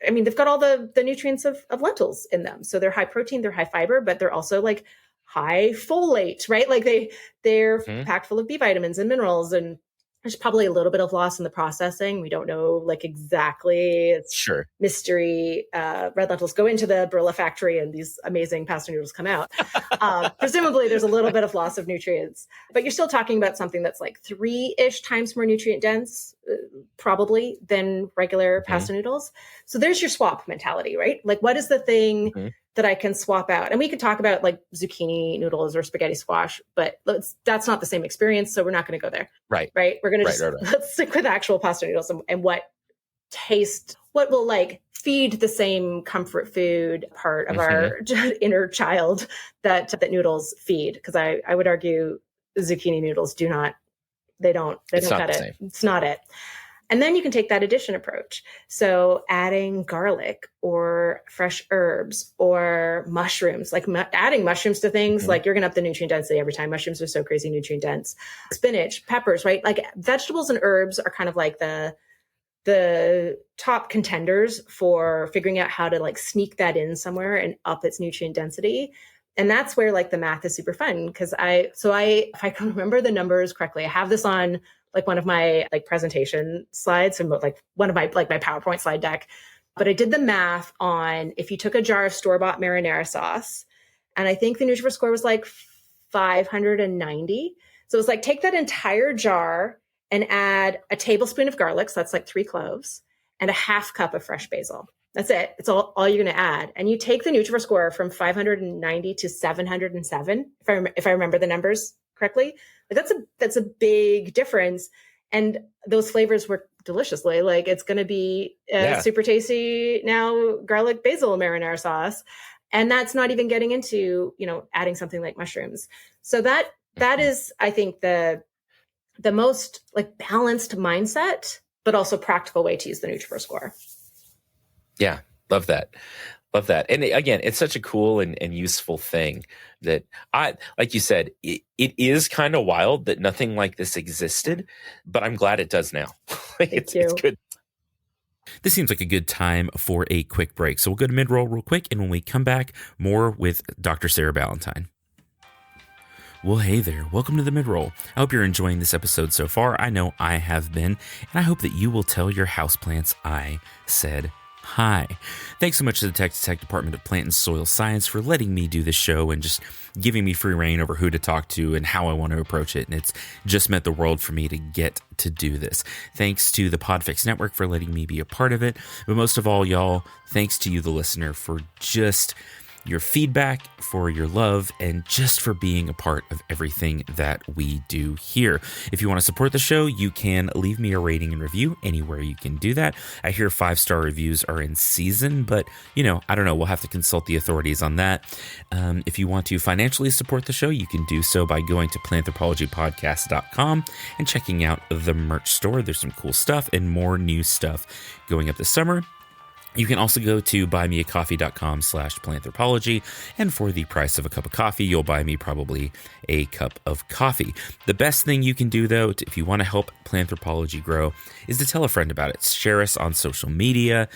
[SPEAKER 2] they've got all the nutrients of lentils in them. So they're high protein, they're high fiber, but they're also like high folate, right? Like they're packed full of B vitamins and minerals, and there's probably a little bit of loss in the processing. We don't know like exactly. It's mystery. Red lentils go into the Barilla factory and these amazing pasta noodles come out. Presumably there's a little bit of loss of nutrients, but you're still talking about something that's like 3-ish times more nutrient dense, probably, than regular pasta noodles. So there's your swap mentality, right? Like what is the thing that I can swap out? And we could talk about like zucchini noodles or spaghetti squash, but that's not the same experience. So we're not going to go there. Right. We're going to let's stick with actual pasta noodles and what taste, what will like feed the same comfort food part of our inner child that noodles feed. Because I would argue zucchini noodles don't cut it.
[SPEAKER 1] Same.
[SPEAKER 2] It's not it. And then you can take that addition approach. So adding garlic or fresh herbs or mushrooms, like adding mushrooms to things, like you're going to up the nutrient density every time. Mushrooms are so crazy nutrient dense. Spinach, peppers, right? Like vegetables and herbs are kind of like the top contenders for figuring out how to like sneak that in somewhere and up its nutrient density. And that's where like the math is super fun. Cause if I can remember the numbers correctly, I have this on like one of my like presentation slides and like one of my PowerPoint slide deck. But I did the math on if you took a jar of store-bought marinara sauce, and I think the Nutrivore score was like 590. So it's like take that entire jar and add a tablespoon of garlic, so that's like 3 cloves, and a half cup of fresh basil. That's it. It's all you're going to add. And you take the Nutrivore score from 590 to 707, if I remember the numbers correctly. Like that's a big difference. And those flavors work deliciously. Like it's going to be super tasty now garlic basil marinara sauce. And that's not even getting into, adding something like mushrooms. So that is, I think, the most like balanced mindset, but also practical way to use the Nutrivore score.
[SPEAKER 1] Yeah. Love that. Love that. And again, it's such a cool and useful thing that like you said, it is kind of wild that nothing like this existed, but I'm glad it does now. It's good. This seems like a good time for a quick break. So we'll go to mid-roll real quick. And when we come back, more with Dr. Sarah Ballantyne. Well, hey there. Welcome to the mid-roll. I hope you're enjoying this episode so far. I know I have been, and I hope that you will tell your houseplants I said hi. Thanks so much to the Texas Tech Department of Plant and Soil Science for letting me do this show and just giving me free reign over who to talk to and how I want to approach it. And it's just meant the world for me to get to do this. Thanks to the Podfix Network for letting me be a part of it. But most of all, y'all, thanks to you, the listener, for just your feedback, for your love, and just for being a part of everything that we do here. If you want to support the show, you can leave me a rating and review anywhere you can do that. I hear 5-star reviews are in season, but I don't know. We'll have to consult the authorities on that. If you want to financially support the show, you can do so by going to planthropologypodcast.com and checking out the merch store. There's some cool stuff and more new stuff going up this summer. You can also go to buymeacoffee.com/planthropology, and for the price of a cup of coffee, you'll buy me probably a cup of coffee. The best thing you can do, though, if you want to help Planthropology grow, is to tell a friend about it. Share us on social media,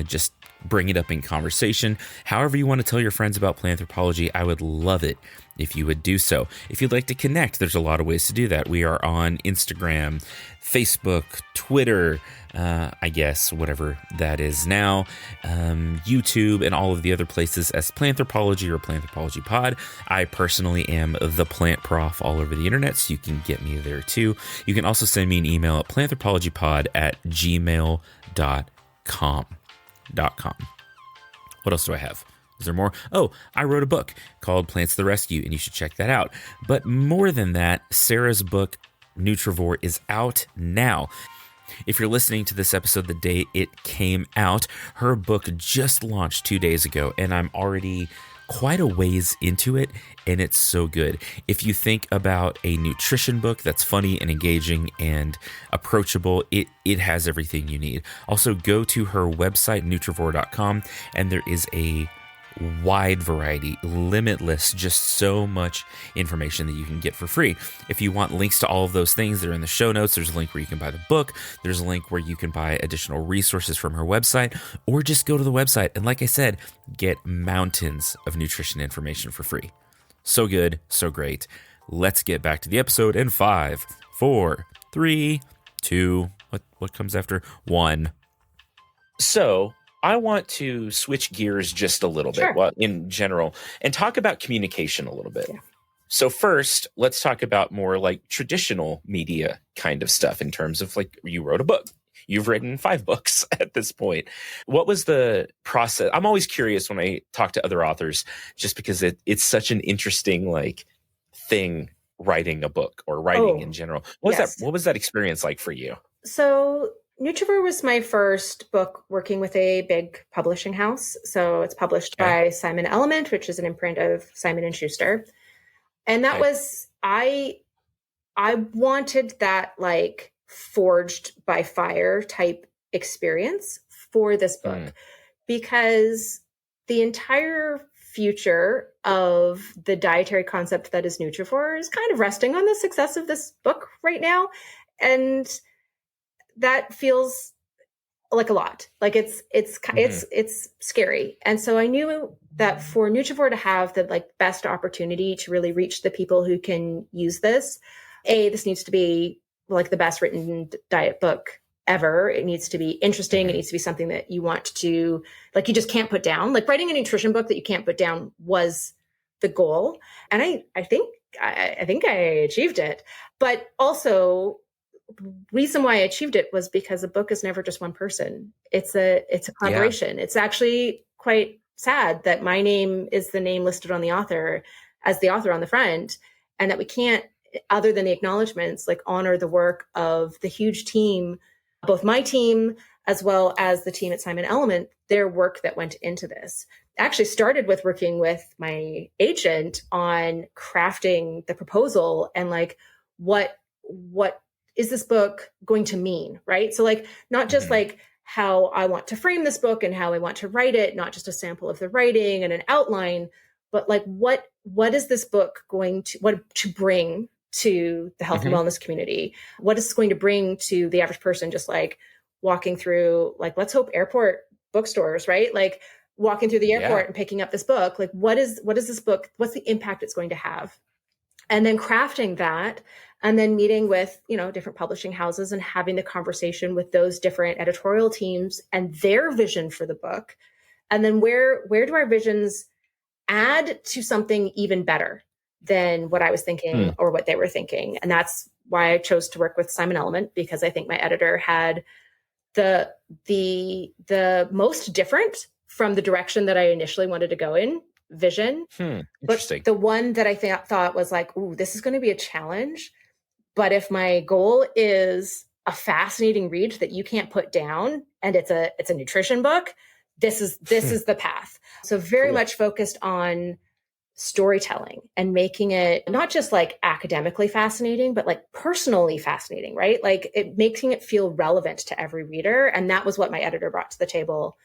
[SPEAKER 1] just bring it up in conversation. However you want to tell your friends about Planthropology, I would love it if you would do so. If you'd like to connect, there's a lot of ways to do that. We are on Instagram, Facebook, Twitter, I guess, whatever that is now, YouTube, and all of the other places as Planthropology or Planthropology Pod. I personally am the Plant Prof all over the internet, so you can get me there too. You can also send me an email at planthropologypod@gmail.com. What else do I have? Is there more? Oh, I wrote a book called Plants to the Rescue, and you should check that out. But more than that, Sarah's book, Nutrivore, is out now. If you're listening to this episode the day it came out, her book just launched 2 days ago, and I'm already quite a ways into it, and it's so good. If you think about a nutrition book that's funny and engaging and approachable, it has everything you need. Also, go to her website, nutrivore.com, and there is a wide variety, limitless, just so much information that you can get for free. If you want links to all of those things, they're in the show notes. There's a link where you can buy the book. There's a link where you can buy additional resources from her website, or just go to the website and, like I said, get mountains of nutrition information for free. So good, so great. Let's get back to the episode in 5, 4, 3, 2, what comes after 1. So I want to switch gears just a little bit in general and talk about communication a little bit. Yeah. So first, let's talk about more like traditional media kind of stuff in terms of like you wrote a book. You've written 5 books at this point. What was the process? I'm always curious when I talk to other authors, just because it's such an interesting like thing, writing a book or writing in general. What was that experience like for you?
[SPEAKER 2] So Nutrivore was my first book working with a big publishing house. So it's published by Simon Element, which is an imprint of Simon and Schuster. And that was, I wanted that like forged by fire type experience for this book because the entire future of the dietary concept that is Nutrivore is kind of resting on the success of this book right now. And that feels like a lot. Like it's scary. And so I knew that for Nutrivore to have the like best opportunity to really reach the people who can use this, this needs to be like the best written diet book ever. It needs to be interesting. It needs to be something that you want to, like, you just can't put down. Like writing a nutrition book that you can't put down was the goal. And I think I achieved it. But also, reason why I achieved it was because a book is never just one person. It's a collaboration. It's actually quite sad that my name is the name listed on the author as the author on the front, and that we can't, other than the acknowledgments, like honor the work of the huge team, both my team as well as the team at Simon Element, their work that went into this. I actually started with working with my agent on crafting the proposal and like what is this book going to mean, right? So like not just like how I want to frame this book and how I want to write it, not just a sample of the writing and an outline, but like what is this book going to bring to the health and wellness community? What is this going to bring to the average person just like walking through, like, let's hope airport bookstores, right? Like walking through the airport and picking up this book, like what is this book? What's the impact it's going to have? And then crafting that and then meeting with, different publishing houses and having the conversation with those different editorial teams and their vision for the book. And then where do our visions add to something even better than what I was thinking or what they were thinking? And that's why I chose to work with Simon Element, because I think my editor had the most different from the direction that I initially wanted to go in vision.
[SPEAKER 1] Interesting.
[SPEAKER 2] But the one that I thought was like, ooh, this is going to be a challenge. But if my goal is a fascinating read that you can't put down, and it's a nutrition book, this is the path. So very much focused on storytelling and making it not just like academically fascinating, but like personally fascinating, right? Like making it feel relevant to every reader. And that was what my editor brought to the table.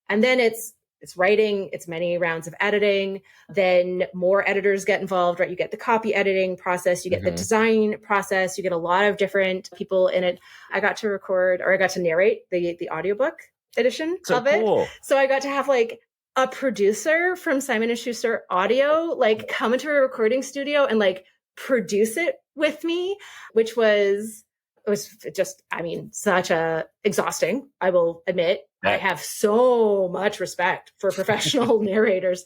[SPEAKER 2] And then it's writing, it's many rounds of editing, then more editors get involved, right? You get the copy editing process, you get the design process, you get a lot of different people in it. I got to narrate the audiobook edition of it. Cool. So I got to have like a producer from Simon & Schuster Audio, like come into a recording studio and like produce it with me, which was just, such a exhausting, I will admit. I have so much respect for professional narrators.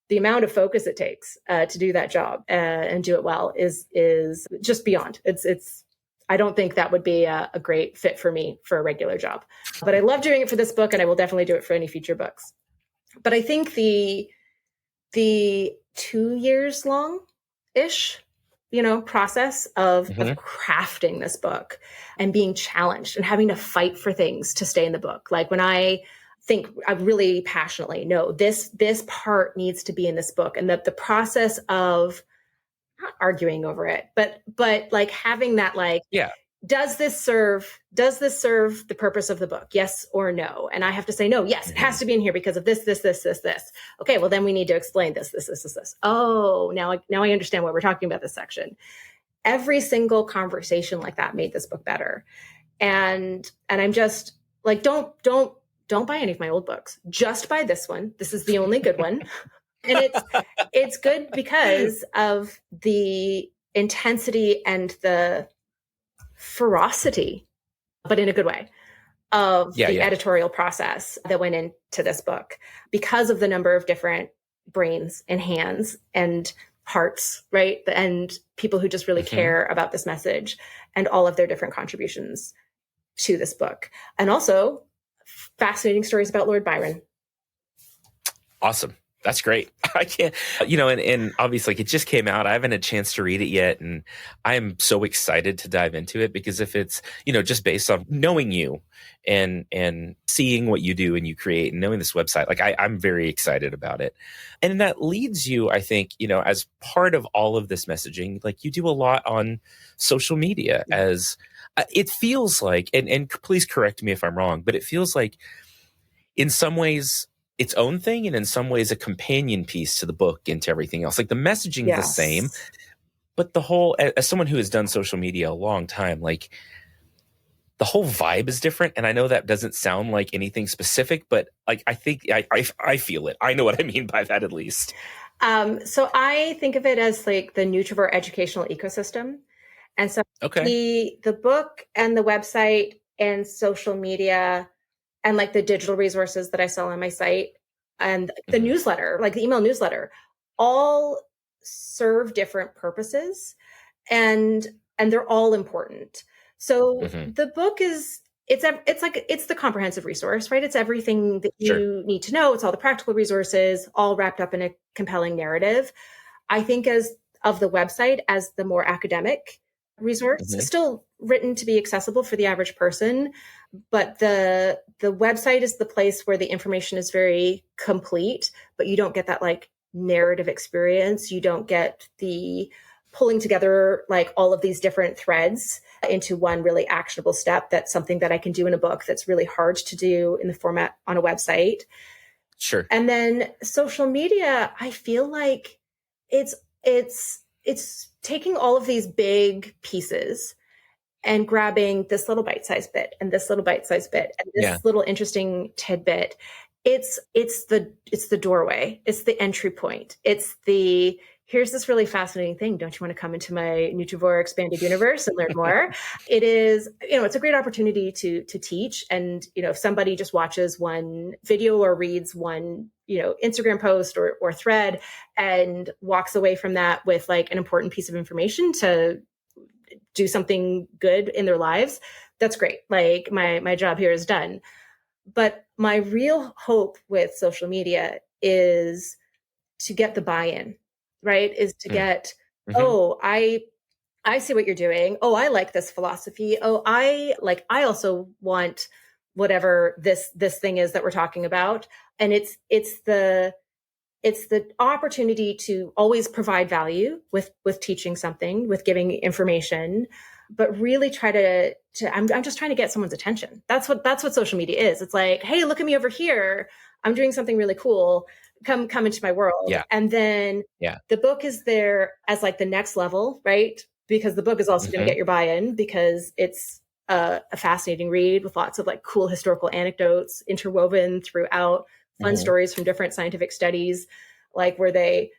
[SPEAKER 2] The amount of focus it takes to do that job and do it well is just beyond. It's. I don't think that would be a great fit for me for a regular job, but I love doing it for this book, and I will definitely do it for any future books. But I think the 2 years long-ish, process of crafting this book and being challenged and having to fight for things to stay in the book. Like when I think I really passionately, no, this part needs to be in this book, and the process of not arguing over it, but like having that, like, does this serve the purpose of the book? Yes or no? And I have to say, no, yes, it has to be in here because of this. Okay, well then we need to explain this. Oh, now I understand what we're talking about this section. Every single conversation like that made this book better. And I'm just like, don't buy any of my old books. Just buy this one. This is the only good one. And it's good because of the intensity and the ferocity, but in a good way, of the editorial process that went into this book, because of the number of different brains and hands and hearts, right? And people who just really care about this message and all of their different contributions to this book. And also fascinating stories about Lord Byron.
[SPEAKER 1] Awesome. That's great. I can't, and obviously like, it just came out. I haven't had a chance to read it yet. And I'm so excited to dive into it because if it's, just based on knowing you and seeing what you do and you create and knowing this website, like I'm very excited about it. And that leads you, I think, as part of all of this messaging, like you do a lot on social media as it feels like, and please correct me if I'm wrong, but it feels like in some ways, its own thing, and in some ways a companion piece to the book and to everything else. Like the messaging is the same, but the whole, as someone who has done social media a long time, like the whole vibe is different. And I know that doesn't sound like anything specific, but like I think I feel it. I know what I mean by that at least.
[SPEAKER 2] So I think of it as like the Nutrivore educational ecosystem. And so the book and the website and social media and like the digital resources that I sell on my site and the newsletter, like the email newsletter, all serve different purposes and they're all important. So the book is, it's the comprehensive resource, right? It's everything that you need to know. It's all the practical resources, all wrapped up in a compelling narrative. I think of the website as the more academic resource, still written to be accessible for the average person, but the website is the place where the information is very complete, but you don't get that like narrative experience. You don't get the pulling together like all of these different threads into one really actionable step. That's something that I can do in a book that's really hard to do in the format on a website.
[SPEAKER 1] Sure.
[SPEAKER 2] And then social media, I feel like it's taking all of these big pieces and grabbing this little bite-sized bit and this little bite-sized bit and this little interesting tidbit. It's the doorway. It's the entry point. It's here's this really fascinating thing. Don't you want to come into my Nutrivore expanded universe and learn more? It is, it's a great opportunity to teach. And, if somebody just watches one video or reads one, Instagram post or thread and walks away from that with like an important piece of information to do something good in their lives, that's great. Like my job here is done. But my real hope with social media is to get the buy-in, right? Is to get, oh, I see what you're doing. Oh, I like this philosophy. Oh, I also want whatever this thing is that we're talking about. And it's the opportunity to always provide value with teaching something, with giving information, but really try to I'm just trying to get someone's attention. That's what social media is. It's like, hey, look at me over here. I'm doing something really cool. Come into my world.
[SPEAKER 1] Yeah.
[SPEAKER 2] And then the book is there as like the next level, right? Because the book is also going to get your buy-in because it's a fascinating read with lots of like cool historical anecdotes interwoven throughout, fun stories from different scientific studies, like where they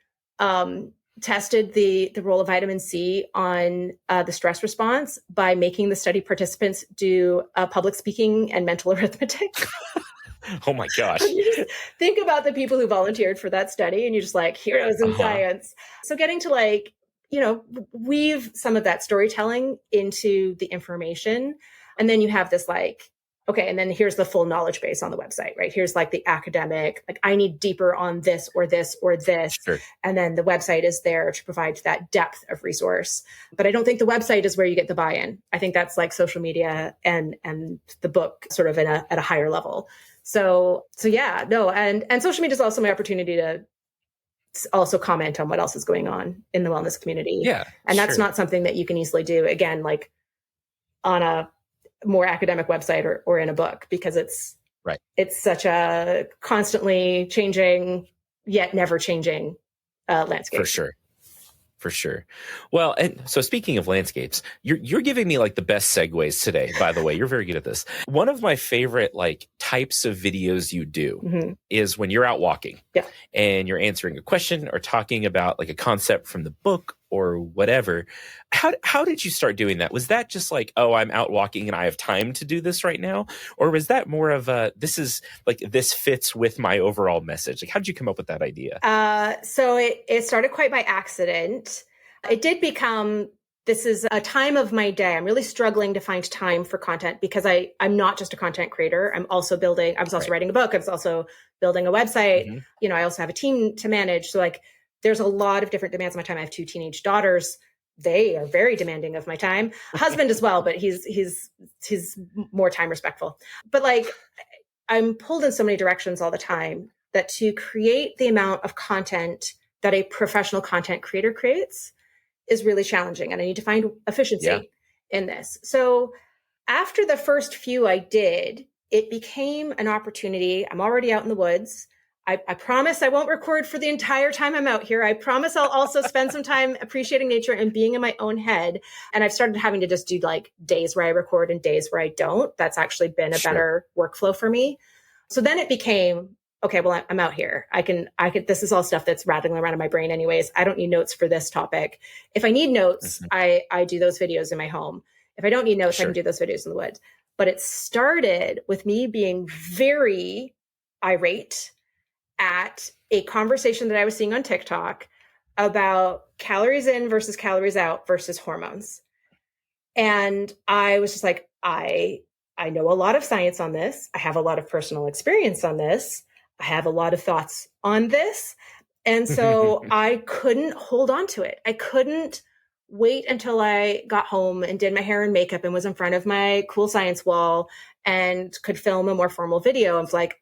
[SPEAKER 2] tested the role of vitamin C on the stress response by making the study participants do public speaking and mental arithmetic.
[SPEAKER 1] Oh my gosh.
[SPEAKER 2] You just think about the people who volunteered for that study and you're just like, heroes in science. So getting to like, weave some of that storytelling into the information. And then you have this like, okay, and then here's the full knowledge base on the website, right? Here's like the academic, like I need deeper on this or this or this.
[SPEAKER 1] Sure.
[SPEAKER 2] And then the website is there to provide that depth of resource. But I don't think the website is where you get the buy-in. I think that's like social media and the book sort of at a higher level. So yeah, no. And social media is also my opportunity to also comment on what else is going on in the wellness community.
[SPEAKER 1] Yeah.
[SPEAKER 2] And that's not something that you can easily do again, like on a more academic website or in a book, because it's such a constantly changing yet never changing landscape.
[SPEAKER 1] For sure. Well, and so speaking of landscapes, you're giving me like the best segues today, by the way. You're very good at this. One of my favorite like types of videos you do is when you're out walking and you're answering a question or talking about like a concept from the book or whatever. How did you start doing that? Was that just like, oh, I'm out walking and I have time to do this right now? Or was that more of this fits with my overall message? Like, how did you come up with that idea?
[SPEAKER 2] So it started quite by accident. It did become this is a time of my day. I'm really struggling to find time for content because I'm not just a content creator. I was also writing a book. I was also building a website. Mm-hmm. I also have a team to manage. So like, there's a lot of different demands on my time. I have 2 teenage daughters. They are very demanding of my time. Husband as well, but he's more time respectful. But like, I'm pulled in so many directions all the time that to create the amount of content that a professional content creator creates is really challenging. And I need to find efficiency in this. So after the first few I did, it became an opportunity. I'm already out in the woods. I promise I won't record for the entire time I'm out here. I promise I'll also spend some time appreciating nature and being in my own head. And I've started having to just do like days where I record and days where I don't. That's actually been a better workflow for me. So then it became, okay, well, I'm out here. I can, this is all stuff that's rattling around in my brain anyways. I don't need notes for this topic. If I need notes, I do those videos in my home. If I don't need notes, I can do those videos in the woods. But it started with me being very irate at a conversation that I was seeing on TikTok about calories in versus calories out versus hormones. And I was just like, I know a lot of science on this. I have a lot of personal experience on this. I have a lot of thoughts on this. And so I couldn't hold on to it. I couldn't wait until I got home and did my hair and makeup and was in front of my cool science wall and could film a more formal video. I was like,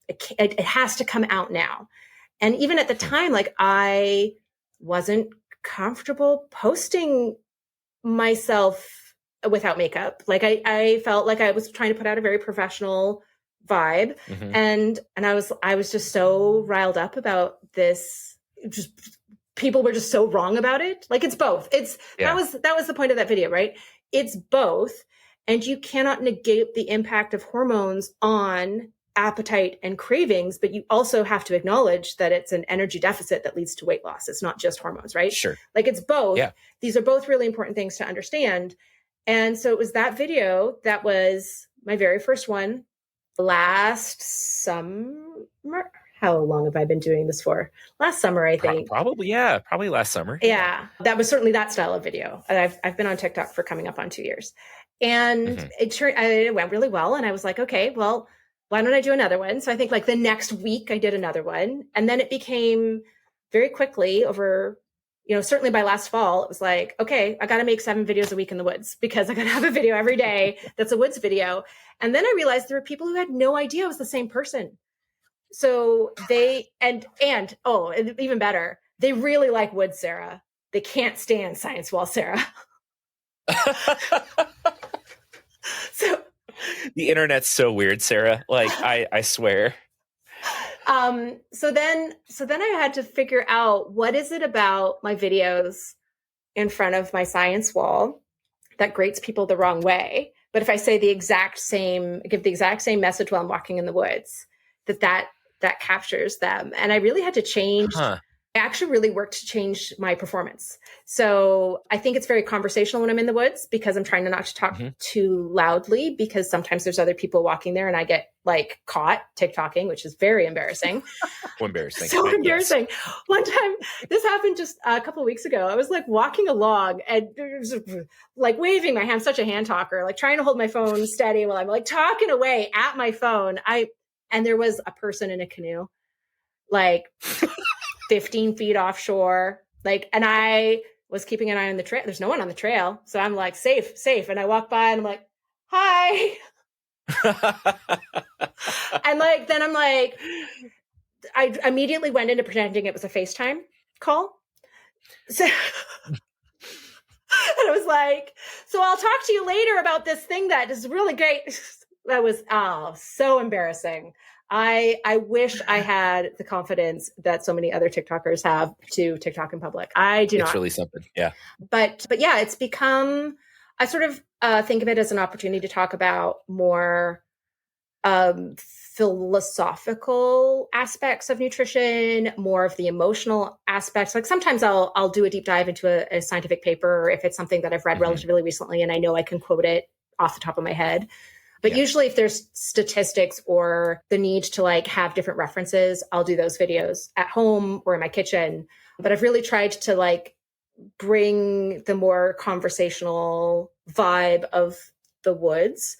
[SPEAKER 2] it has to come out now. And even at the time, like I wasn't comfortable posting myself without makeup. Like I felt like I was trying to put out a very professional vibe. And I was just so riled up about this. Just people were just so wrong about it. Like it's both. That was the point of that video, right? It's both. And you cannot negate the impact of hormones on appetite and cravings, but you also have to acknowledge that it's an energy deficit that leads to weight loss. It's not just hormones, right?
[SPEAKER 1] Sure.
[SPEAKER 2] Like it's both. Yeah. These are both really important things to understand. And so it was that video that was my very first one last summer. How long have I been doing this for? Last summer, I think.
[SPEAKER 1] Probably last summer.
[SPEAKER 2] Yeah. That was certainly that style of video. I've been on TikTok for coming up on 2 years. And it went really well. And I was like, okay, well, why don't I do another one? So I think like the next week I did another one. And then it became very quickly over, certainly by last fall, it was like, okay, I got to make 7 videos a week in the woods because I got to have a video every day that's a woods video. And then I realized there were people who had no idea I was the same person. So they, and even better, they really like woods, Sarah. They can't stand science wall, Sarah. So
[SPEAKER 1] the internet's so weird, Sarah. Like I swear.
[SPEAKER 2] So then I had to figure out what is it about my videos in front of my science wall that grates people the wrong way. But if I say give the exact same message while I'm walking in the woods, that captures them. And I really had to change. I actually really worked to change my performance. So I think it's very conversational when I'm in the woods because I'm trying not to talk too loudly because sometimes there's other people walking there and I get like caught TikToking, which is very embarrassing.
[SPEAKER 1] Embarrassing.
[SPEAKER 2] So embarrassing. Yes. One time, this happened just a couple of weeks ago. I was like walking along and like waving my hand, I'm such a hand talker, like trying to hold my phone steady while I'm like talking away at my phone. And there was a person in a canoe, like 15 feet offshore, and I was keeping an eye on the trail. There's no one on the trail. So I'm like, safe. And I walk by and I'm like, hi. And then I'm like, I immediately went into pretending it was a FaceTime call. So, and I was like, so I'll talk to you later about this thing that is really great. That was, so embarrassing. I wish I had the confidence that so many other TikTokers have to TikTok in public. I do not.
[SPEAKER 1] It's really something. Yeah.
[SPEAKER 2] But yeah, it's become, I sort of think of it as an opportunity to talk about more philosophical aspects of nutrition, more of the emotional aspects. Like sometimes I'll do a deep dive into a scientific paper if it's something that I've read relatively recently and I know I can quote it off the top of my head. But usually if there's statistics or the need to have different references, I'll do those videos at home or in my kitchen. But I've really tried to bring the more conversational vibe of the woods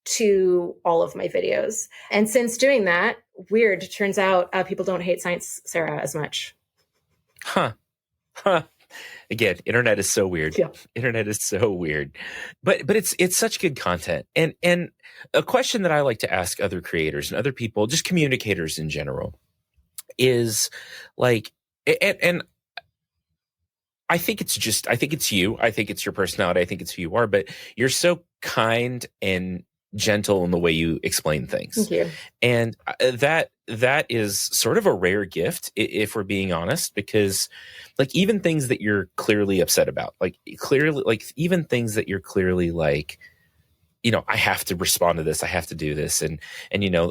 [SPEAKER 2] to all of my videos. And since doing that, weird, turns out people don't hate Science Sarah as much.
[SPEAKER 1] Huh. Again, internet is so weird.
[SPEAKER 2] Yeah.
[SPEAKER 1] Internet is so weird. But it's such good content. And a question that I like to ask other creators and other people, just communicators in general, is like, and I think it's you. I think it's your personality. I think it's who you are, but you're so kind and gentle in the way you explain things.
[SPEAKER 2] Thank you.
[SPEAKER 1] And that is sort of a rare gift, if we're being honest, because like even things that you're clearly upset about, like even things that you're clearly like, I have to respond to this. I have to do this. And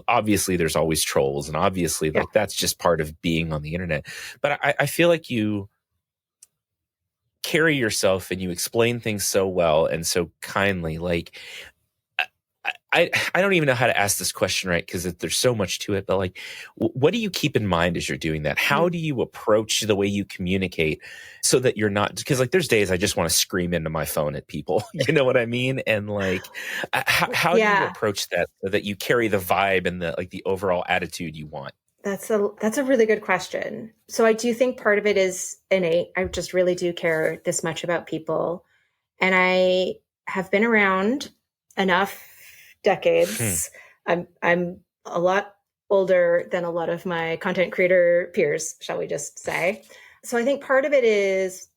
[SPEAKER 1] obviously there's always trolls, and obviously like that's just part of being on the internet. But I feel like you carry yourself and you explain things so well and so kindly. Like, I don't even know how to ask this question right, because there's so much to it, but like, what do you keep in mind as you're doing that? How do you approach the way you communicate so that you're not, because like there's days I just want to scream into my phone at people, you know what I mean? And like, how do you approach that so that you carry the vibe and the overall attitude you want?
[SPEAKER 2] That's a really good question. So I do think part of it is innate. I just really do care this much about people. And I have been around enough decades. I'm a lot older than a lot of my content creator peers, shall we just say. So I think part of it is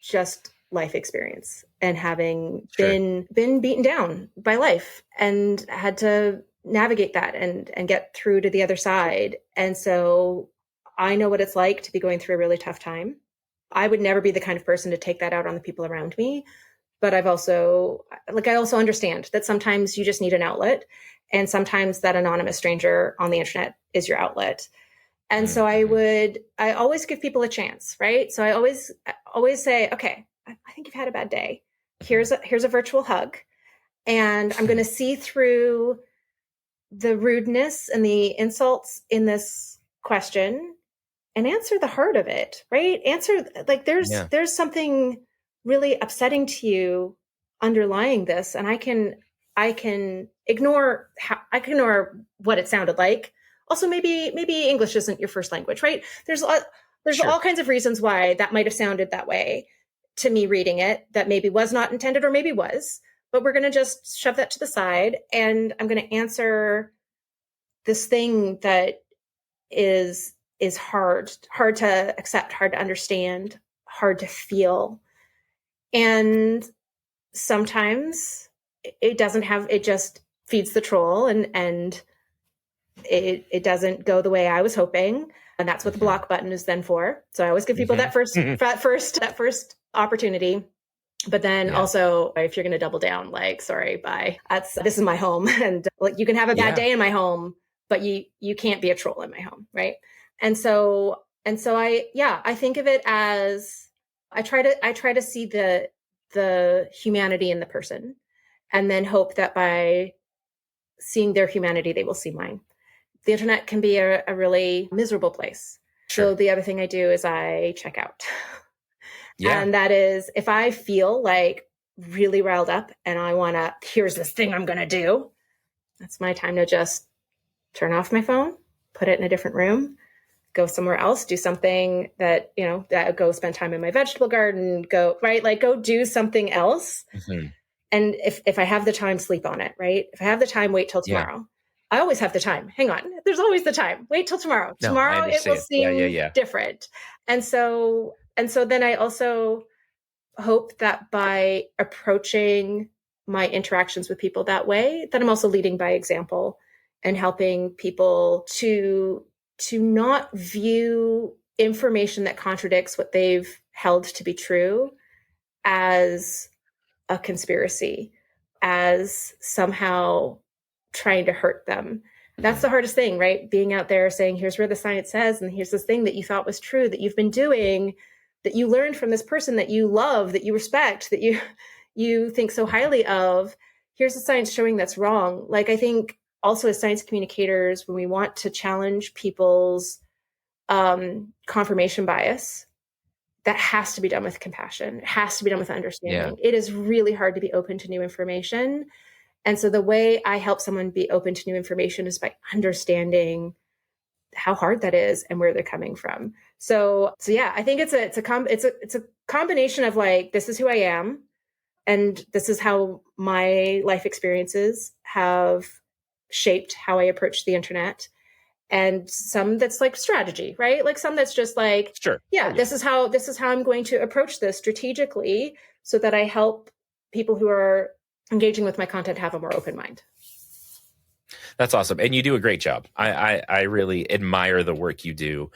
[SPEAKER 2] just life experience and having been beaten down by life and had to navigate that and get through to the other side. And so I know what it's like to be going through a really tough time. I would never be the kind of person to take that out on the people around me. But I also understand that sometimes you just need an outlet, and sometimes that anonymous stranger on the internet is your outlet. And so I always give people a chance, right? So I always say, okay, I think you've had a bad day. Here's a virtual hug, and I'm going to see through the rudeness and the insults in this question and answer the heart of it, right? Answer, like there's something really upsetting to you underlying this, and I can ignore what it sounded like. Also, maybe English isn't your first language, right? There's all kinds of reasons why that might have sounded that way to me reading it, that maybe was not intended or maybe was, but we're going to just shove that to the side, and I'm going to answer this thing that is hard to accept, hard to understand, hard to feel. And sometimes it just feeds the troll and it doesn't go the way I was hoping. And that's what the block button is then for. So I always give people that first opportunity. But then also, if you're going to double down, like, sorry, bye. This is my home. And like, you can have a bad day in my home, but you can't be a troll in my home. Right. And so I think of it as, I try to see the humanity in the person, and then hope that by seeing their humanity, they will see mine. The internet can be a really miserable place. Sure. So the other thing I do is I check out. Yeah. And that is, if I feel like really riled up and here's this thing I'm going to do, that's my time to just turn off my phone, put it in a different room, go somewhere else, do something that go spend time in my vegetable garden, go do something else. Mm-hmm. And if I have the time, sleep on it, right? If I have the time, wait till tomorrow. Yeah. I always have the time. Hang on. There's always the time. Wait till tomorrow. No, tomorrow it will seem different. And so then I also hope that by approaching my interactions with people that way, that I'm also leading by example and helping people to not view information that contradicts what they've held to be true as a conspiracy, as somehow trying to hurt them. That's the hardest thing, right? Being out there saying, here's where the science says, and here's this thing that you thought was true, that you've been doing, that you learned from this person that you love, that you respect, that you think so highly of. Here's the science showing that's wrong. Like, I think also as science communicators, when we want to challenge people's confirmation bias, that has to be done with compassion. It has to be done with understanding.
[SPEAKER 1] Yeah.
[SPEAKER 2] It is really hard to be open to new information. And so the way I help someone be open to new information is by understanding how hard that is and where they're coming from. So yeah, I think it's a combination of like, this is who I am, and this is how my life experiences have shaped how I approach the internet. And some that's like strategy, right? Like some that's just like,
[SPEAKER 1] Sure.
[SPEAKER 2] yeah, this is how I'm going to approach this strategically so that I help people who are engaging with my content have a more open mind.
[SPEAKER 1] That's awesome. And you do a great job. I really admire the work you do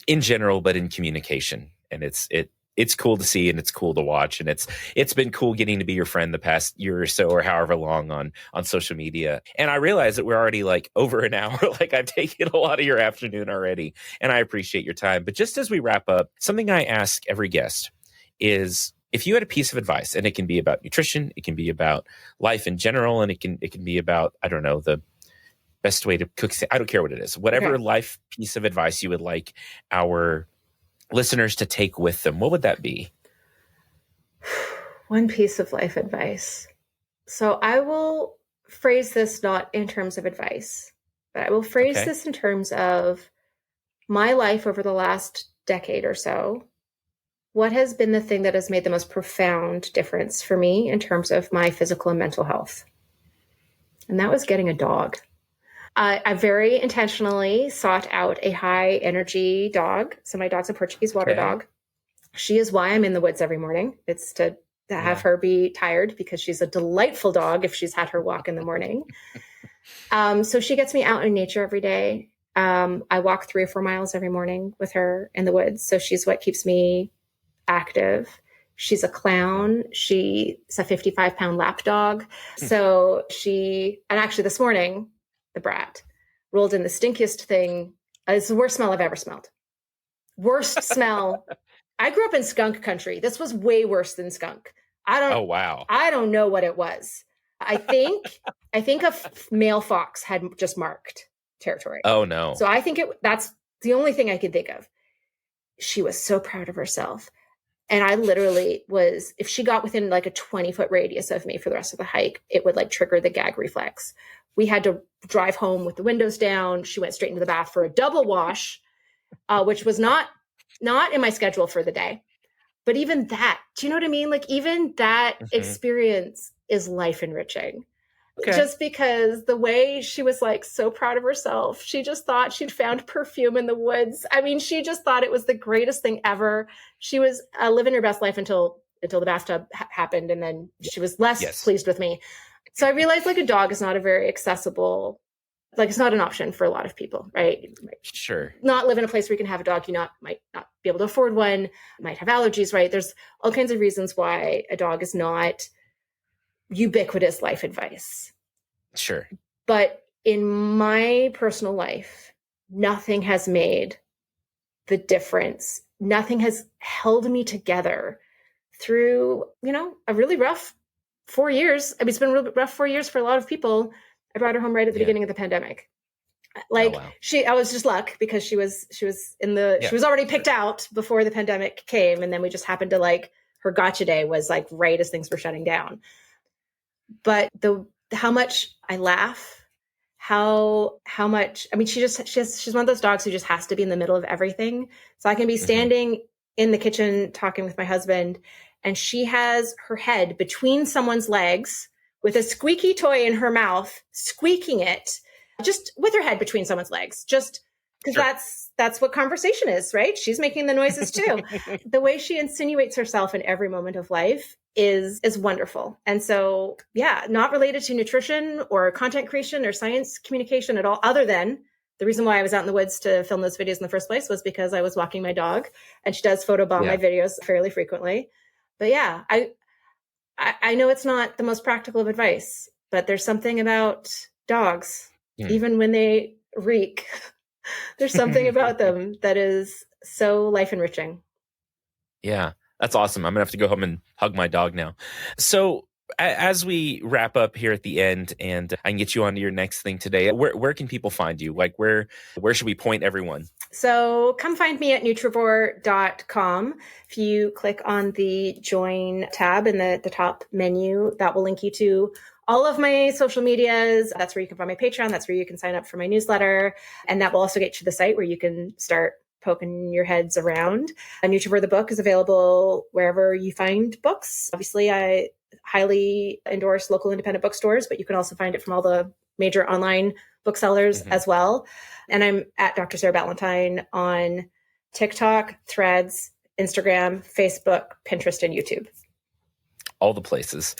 [SPEAKER 1] in general, but in communication. And it's cool to see, and it's cool to watch. And it's been cool getting to be your friend the past year or so, or however long on social media. And I realize that we're already like over an hour. Like I've taken a lot of your afternoon already, and I appreciate your time. But just as we wrap up, something I ask every guest is, if you had a piece of advice, and it can be about nutrition, it can be about life in general, and it can be about, I don't know, the best way to cook. I don't care what it is. Whatever life piece of advice you would like our listeners to take with them, what would that be?
[SPEAKER 2] One piece of life advice. So I will phrase this not in terms of advice, but I will phrase this in terms of my life over the last decade or so. What has been the thing that has made the most profound difference for me in terms of my physical and mental health? And that was getting a dog. I very intentionally sought out a high energy dog. So my dog's a Portuguese water dog. She is why I'm in the woods every morning. It's to have her be tired, because she's a delightful dog if she's had her walk in the morning. So she gets me out in nature every day. I walk 3 or 4 miles every morning with her in the woods. So she's what keeps me active. She's a clown. She's a 55-pound lap dog. So and actually this morning, the brat rolled in the stinkiest thing. It's the worst smell I've ever smelled. Worst smell. I grew up in skunk country. This was way worse than skunk.
[SPEAKER 1] Oh, wow.
[SPEAKER 2] I don't know what it was. I think a male fox had just marked territory.
[SPEAKER 1] Oh, no.
[SPEAKER 2] So I think that's the only thing I could think of. She was so proud of herself. And I literally was, if she got within like a 20-foot radius of me for the rest of the hike, it would like trigger the gag reflex. We had to drive home with the windows down. She went straight into the bath for a double wash, which was not in my schedule for the day. But even that, do you know what I mean? Like even that experience is life enriching. Just because the way she was like so proud of herself, she just thought she'd found perfume in the woods. I mean, she just thought it was the greatest thing ever. She was living her best life until the bathtub happened. And then she was less pleased with me. So I realized like a dog is not a very accessible, like it's not an option for a lot of people, right?
[SPEAKER 1] Sure.
[SPEAKER 2] Not live in a place where you can have a dog. You might not be able to afford one, might have allergies, right? There's all kinds of reasons why a dog is not ubiquitous life advice.
[SPEAKER 1] Sure.
[SPEAKER 2] But in my personal life, nothing has made the difference. Nothing has held me together through, a really rough 4 years. I mean, it's been a really rough 4 years for a lot of people. I brought her home right at the beginning of the pandemic. Like I was just luck because she was she was already picked out before the pandemic came. And then we just happened to like, her gotcha day was like right as things were shutting down. But how much I laugh, how much, I mean, she's one of those dogs who just has to be in the middle of everything. So I can be standing in the kitchen talking with my husband, and she has her head between someone's legs with a squeaky toy in her mouth, squeaking it just with her head between someone's legs, just because that's what conversation is, right? She's making the noises too. The way she insinuates herself in every moment of life is wonderful. And so, not related to nutrition or content creation or science communication at all, other than the reason why I was out in the woods to film those videos in the first place was because I was walking my dog, and she does photobomb my videos fairly frequently. But I know it's not the most practical of advice, but there's something about dogs, even when they reek, there's something about them that is so life enriching.
[SPEAKER 1] Yeah. That's awesome. I'm going to have to go home and hug my dog now. So As we wrap up here at the end, and I can get you on to your next thing today, where can people find you? Like where should we point everyone?
[SPEAKER 2] So come find me at Nutrivore.com. If you click on the join tab in the top menu, that will link you to all of my social medias. That's where you can find my Patreon. That's where you can sign up for my newsletter. And that will also get you to the site where you can start poking your heads around. Nutrivore, the book, is available wherever you find books. Obviously, I highly endorse local independent bookstores, but you can also find it from all the major online booksellers as well. And I'm at Dr. Sarah Ballantyne on TikTok, Threads, Instagram, Facebook, Pinterest, and YouTube.
[SPEAKER 1] All the places.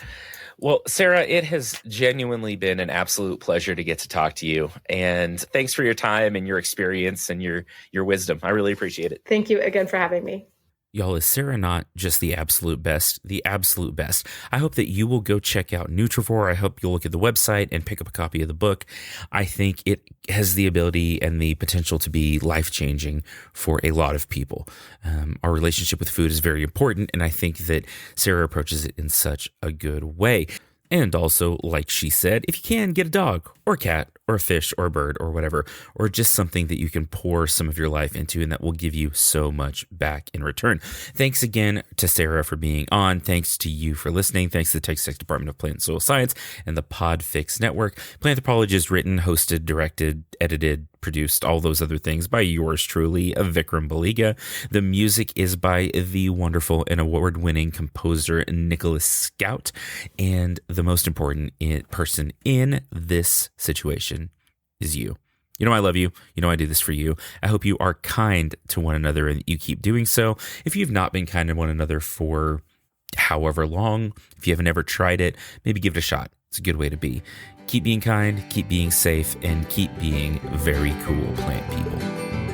[SPEAKER 1] Well, Sarah, it has genuinely been an absolute pleasure to get to talk to you. And thanks for your time and your experience and your wisdom. I really appreciate it.
[SPEAKER 2] Thank you again for having me.
[SPEAKER 1] Y'all, is Sarah not just the absolute best? The absolute best. I hope that you will go check out Nutrivore. I hope you'll look at the website and pick up a copy of the book. I think it has the ability and the potential to be life-changing for a lot of people. Our relationship with food is very important, and I think that Sarah approaches it in such a good way. And also, like she said, if you can, get a dog or a cat or a fish or a bird or whatever, or just something that you can pour some of your life into and that will give you so much back in return. Thanks again to Sarah for being on. Thanks to you for listening. Thanks to the Texas Tech Department of Plant and Soil Science and the Podfix Network. Planthropology is written, hosted, directed, edited, produced, all those other things by yours truly, Vikram Baliga. The music is by the wonderful and award-winning composer Nicholas Scout. And the most important person in this situation is you. You know I love you. You know I do this for you. I hope you are kind to one another and you keep doing so. If you've not been kind to one another for however long, if you haven't ever tried it, maybe give it a shot. It's a good way to be. Keep being kind, keep being safe, and keep being very cool plant people.